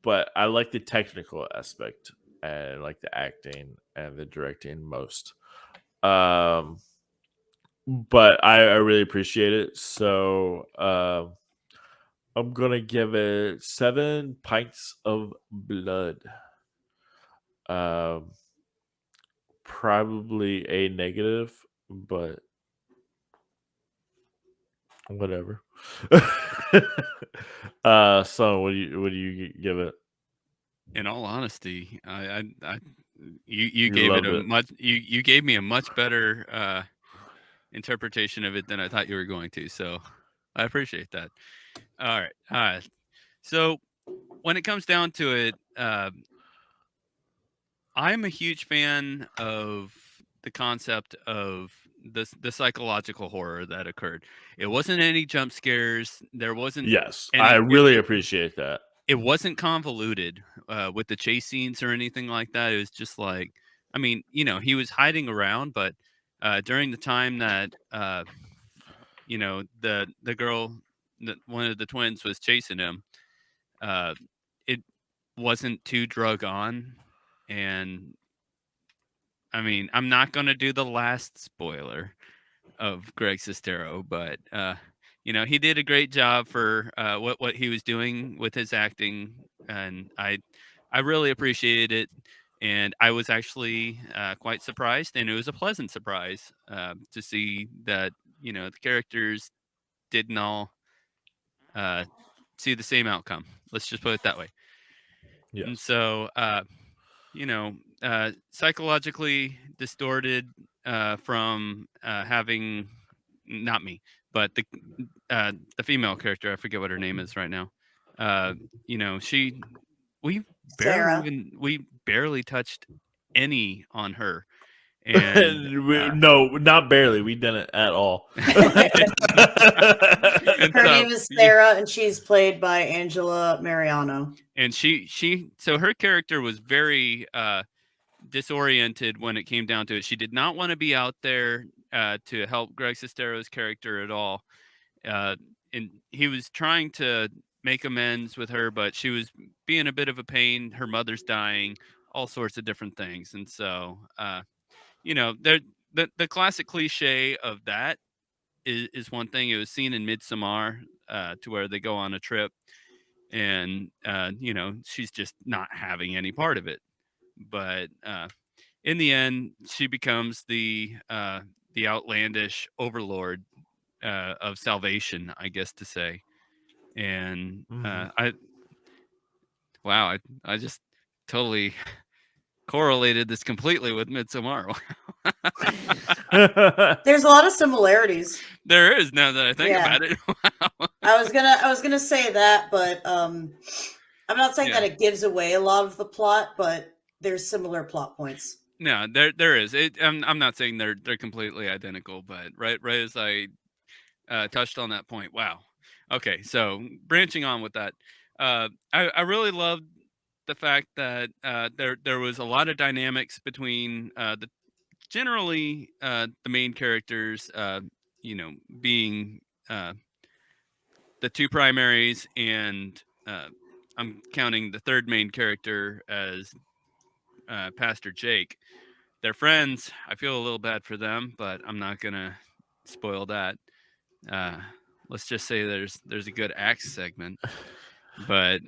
C: but I like the technical aspect and like the acting and the directing most. But I really appreciate it. So I'm gonna give it 7 pints of blood. Um, Probably a negative, but whatever. So what do you give it?
B: In all honesty, you
C: You
B: gave it
C: love
B: a
C: it.
B: much you gave me a much better interpretation of it than I thought you were going to. So I appreciate that. All right. So when it comes down to it, I'm a huge fan of the concept of the psychological horror that occurred. It wasn't any jump scares. There wasn't
C: Yes, I
B: any.
C: really appreciate that.
B: It wasn't convoluted with the chase scenes or anything like that. It was just like, I mean, he was hiding around, but during the time that the girl, one of the twins, was chasing him, it wasn't too drug on. And I mean, I'm not going to do the last spoiler of Greg Sestero, but he did a great job for what he was doing with his acting, and I really appreciated it. And I was actually quite surprised, and it was a pleasant surprise to see that the characters didn't all see the same outcome. Let's just put it that way. And
C: Yes.
B: so, psychologically distorted from having not me, but the female character. I forget what her name is right now. She we
D: Sarah.
B: we barely touched any on her, and
C: No, not barely. We didn't at all.
B: And
D: Her
B: so,
D: name is Sarah, and she's played by Angela Mariano.
B: and so her character was very disoriented when it came down to it. She did not want to be out there to help Greg Sestero's character at all. And he was trying to make amends with her, but she was being a bit of a pain. Her mother's dying, all sorts of different things. And so, the classic cliche of that is one thing. It was seen in Midsommar, to where they go on a trip, and she's just not having any part of it. But in the end, she becomes the outlandish overlord of salvation, I guess to say. And I just totally correlated this completely with Midsommar.
D: There's a lot of similarities.
B: There is, now that I think about it. Wow.
D: I was gonna say that, but I'm not saying that it gives away a lot of the plot, but there's similar plot points.
B: No, there is. I'm not saying they're completely identical, but right as I touched on that point. Wow. Okay, so branching on with that, I really loved the fact that there was a lot of dynamics between the main characters, being the two primaries, and I'm counting the third main character as Pastor Jake. They're friends. I feel a little bad for them, but I'm not gonna spoil that. Let's just say there's a good axe segment, but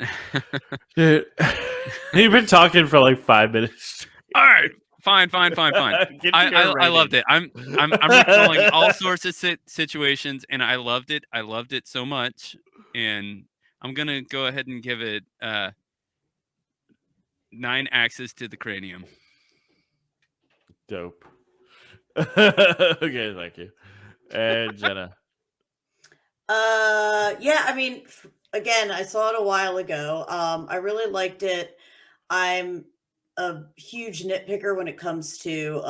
C: Dude, you've been talking for like 5 minutes.
B: all right, fine. I loved it. I'm recalling all sorts of situations, and I loved it. I loved it so much, and I'm gonna go ahead and give it 9 axes to the cranium.
C: Dope. Okay, thank you. And Jenna.
D: Yeah, I mean, again, I saw it a while ago. I really liked it. I'm a huge nitpicker when it comes to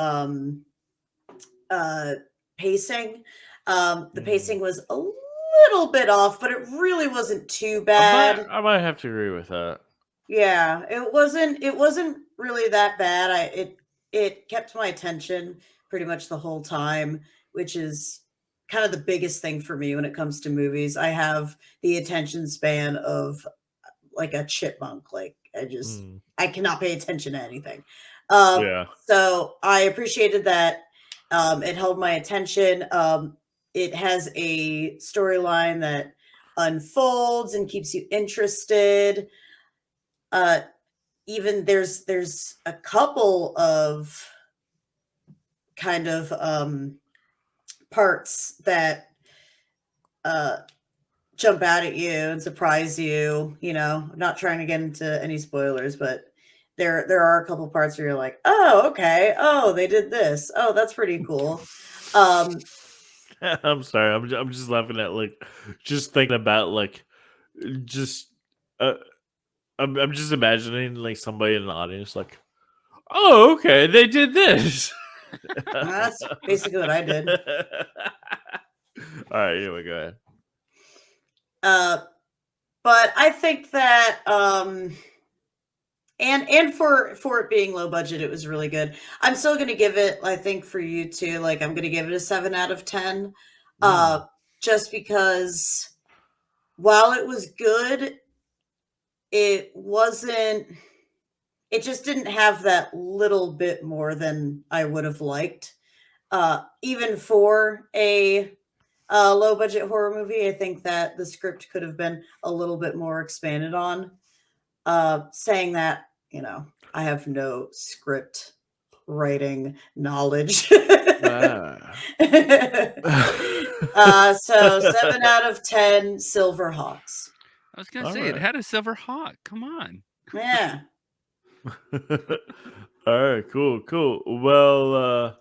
D: pacing. The pacing was a little bit off, but it really wasn't too bad.
C: I might have to agree with that.
D: Yeah, it wasn't really that bad. It kept my attention pretty much the whole time, which is kind of the biggest thing for me when it comes to movies. I have the attention span of like a chipmunk. Like I cannot pay attention to anything. So I appreciated that. It held my attention. It has a storyline that unfolds and keeps you interested. Even there's a couple of kind of parts that jump out at you and surprise you. I'm not trying to get into any spoilers, but there are a couple parts where you're like, oh, okay, oh, they did this, oh, that's pretty cool.
C: I'm sorry, I'm just laughing at just thinking about just I'm just imagining somebody in the audience oh, okay, they did this.
D: That's basically what I did.
C: All right, anyway, go
D: ahead. But I think that and for it being low budget, it was really good. I'm still going to give it, I think for you too, I'm going to give it a 7 out of 10. Just because while it was good, it just didn't have that little bit more than I would have liked. Even for a low budget horror movie. I think that the script could have been a little bit more expanded on. Saying that, I have no script writing knowledge. So 7 out of 10 Silver Hawks.
B: I was gonna
C: All
B: say it
C: right.
B: had a silver hawk. Come on.
D: Yeah.
C: All right, cool. Well,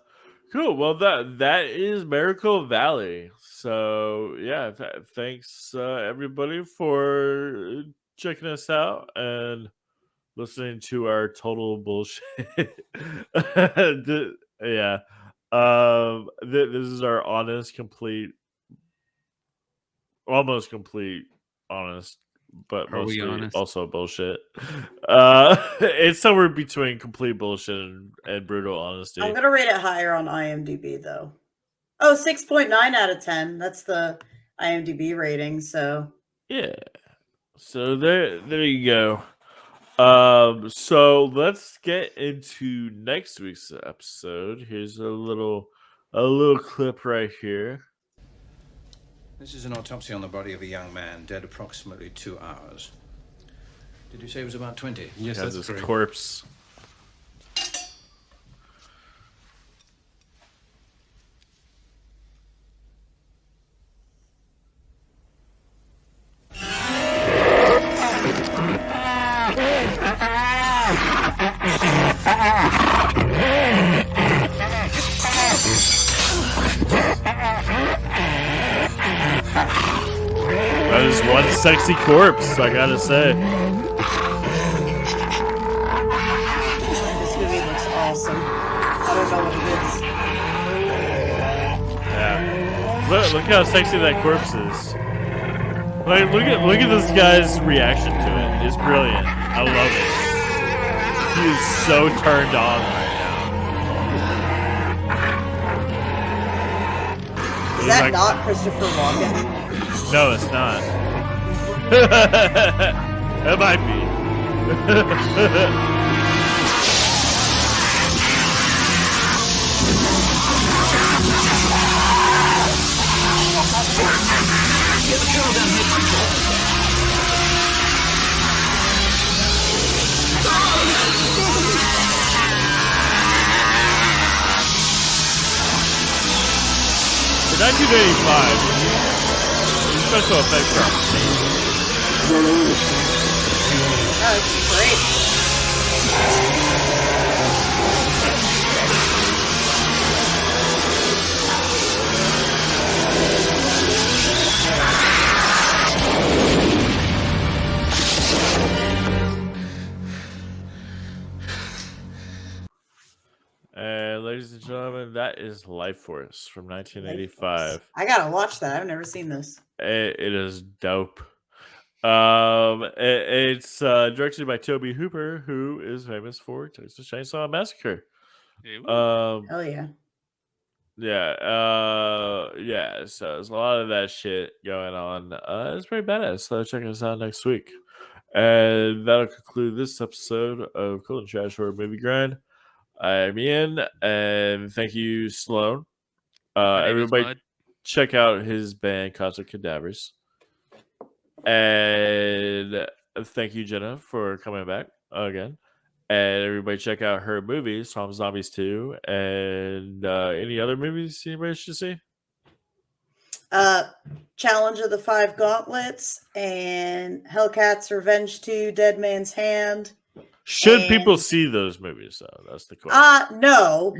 C: cool. Well, that is Miracle Valley. So yeah, thanks everybody for checking us out and listening to our total bullshit. Yeah. This is our honest, complete, almost complete, honest, but
B: Are we
C: mostly
B: honest?
C: also bullshit. It's somewhere between complete bullshit and brutal honesty.
D: I'm going to rate it higher on IMDb, though. Oh, 6.9 out of 10. That's the IMDb rating, so...
C: Yeah. So there you go. So let's get into next week's episode. Here's a little clip right here.
E: This is an autopsy on the body of a young man, dead approximately 2 hours. Did you say he was about 20?
C: Yes, has
E: that's
C: this
E: correct.
C: corpse. That is one sexy corpse, I gotta say.
D: This movie looks awesome. I don't know what it is.
C: Yeah. Look how sexy that corpse is. Like, look at this guy's reaction to it. It's brilliant. I love it. He is so turned on right now.
D: Is that not Christopher Walken?
C: No, it's not. It might be. For 1985, special effects are
D: Oh, it's great.
C: And ladies and gentlemen, that is Life Force from 1985.
D: I gotta watch that. I've never seen this.
C: It is dope. It's directed by Toby Hooper, who is famous for Texas Chainsaw Massacre.
D: Hell yeah.
C: Yeah. So there's a lot of that shit going on. It's pretty badass. So check us out next week. And that'll conclude this episode of Cold and Trash Horror Movie Grind. I'm Ian, and thank you, Sloan. Everybody, check out his band, Cosmic Cadavers. And thank you, Jenna, for coming back again. And everybody, check out her movies, Swamp Zombies 2, and any other movies anybody should see?
D: Challenge of the Five Gauntlets and Hellcat's Revenge 2, Dead Man's Hand.
C: Should people see those movies, though? That's the question.
D: No.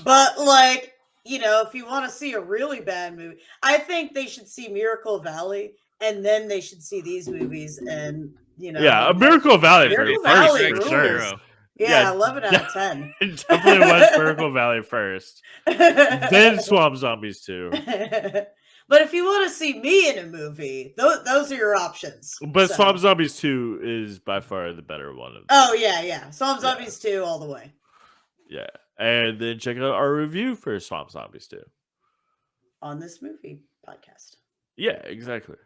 D: But, like, if you want to see a really bad movie, I think they should see Miracle Valley, and then they should see these movies, and,
C: Yeah, Miracle Valley
D: Miracle
C: first,
D: Valley
C: for sure.
D: rules. Yeah, 11 out of 10.
C: Definitely watch Miracle Valley first. Then Swamp Zombies 2.
D: But if you want to see me in a movie, those are your options.
C: But Swamp Zombies 2 is by far the better one.
D: Oh, yeah. Swamp Zombies 2 all the way.
C: Yeah. And then check out our review for Swamp Zombies 2.
D: On this movie podcast.
C: Yeah, exactly.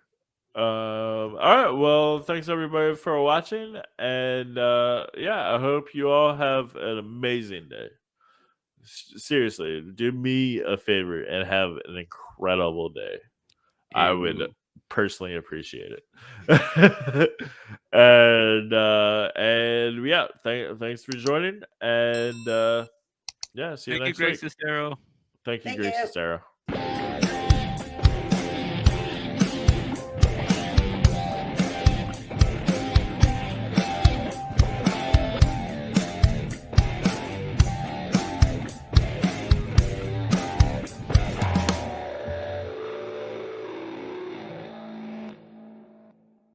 C: All right. Well, thanks everybody for watching. And I hope you all have an amazing day. seriously, do me a favor and have an incredible day. I would
B: Ooh.
C: personally appreciate it. and yeah, thanks for joining. And yeah, see you
B: Thank you,
C: next
B: Greg
C: week.
B: Sestero.
C: Thank you,
D: Thank
C: Grace
D: you.
C: Sestero.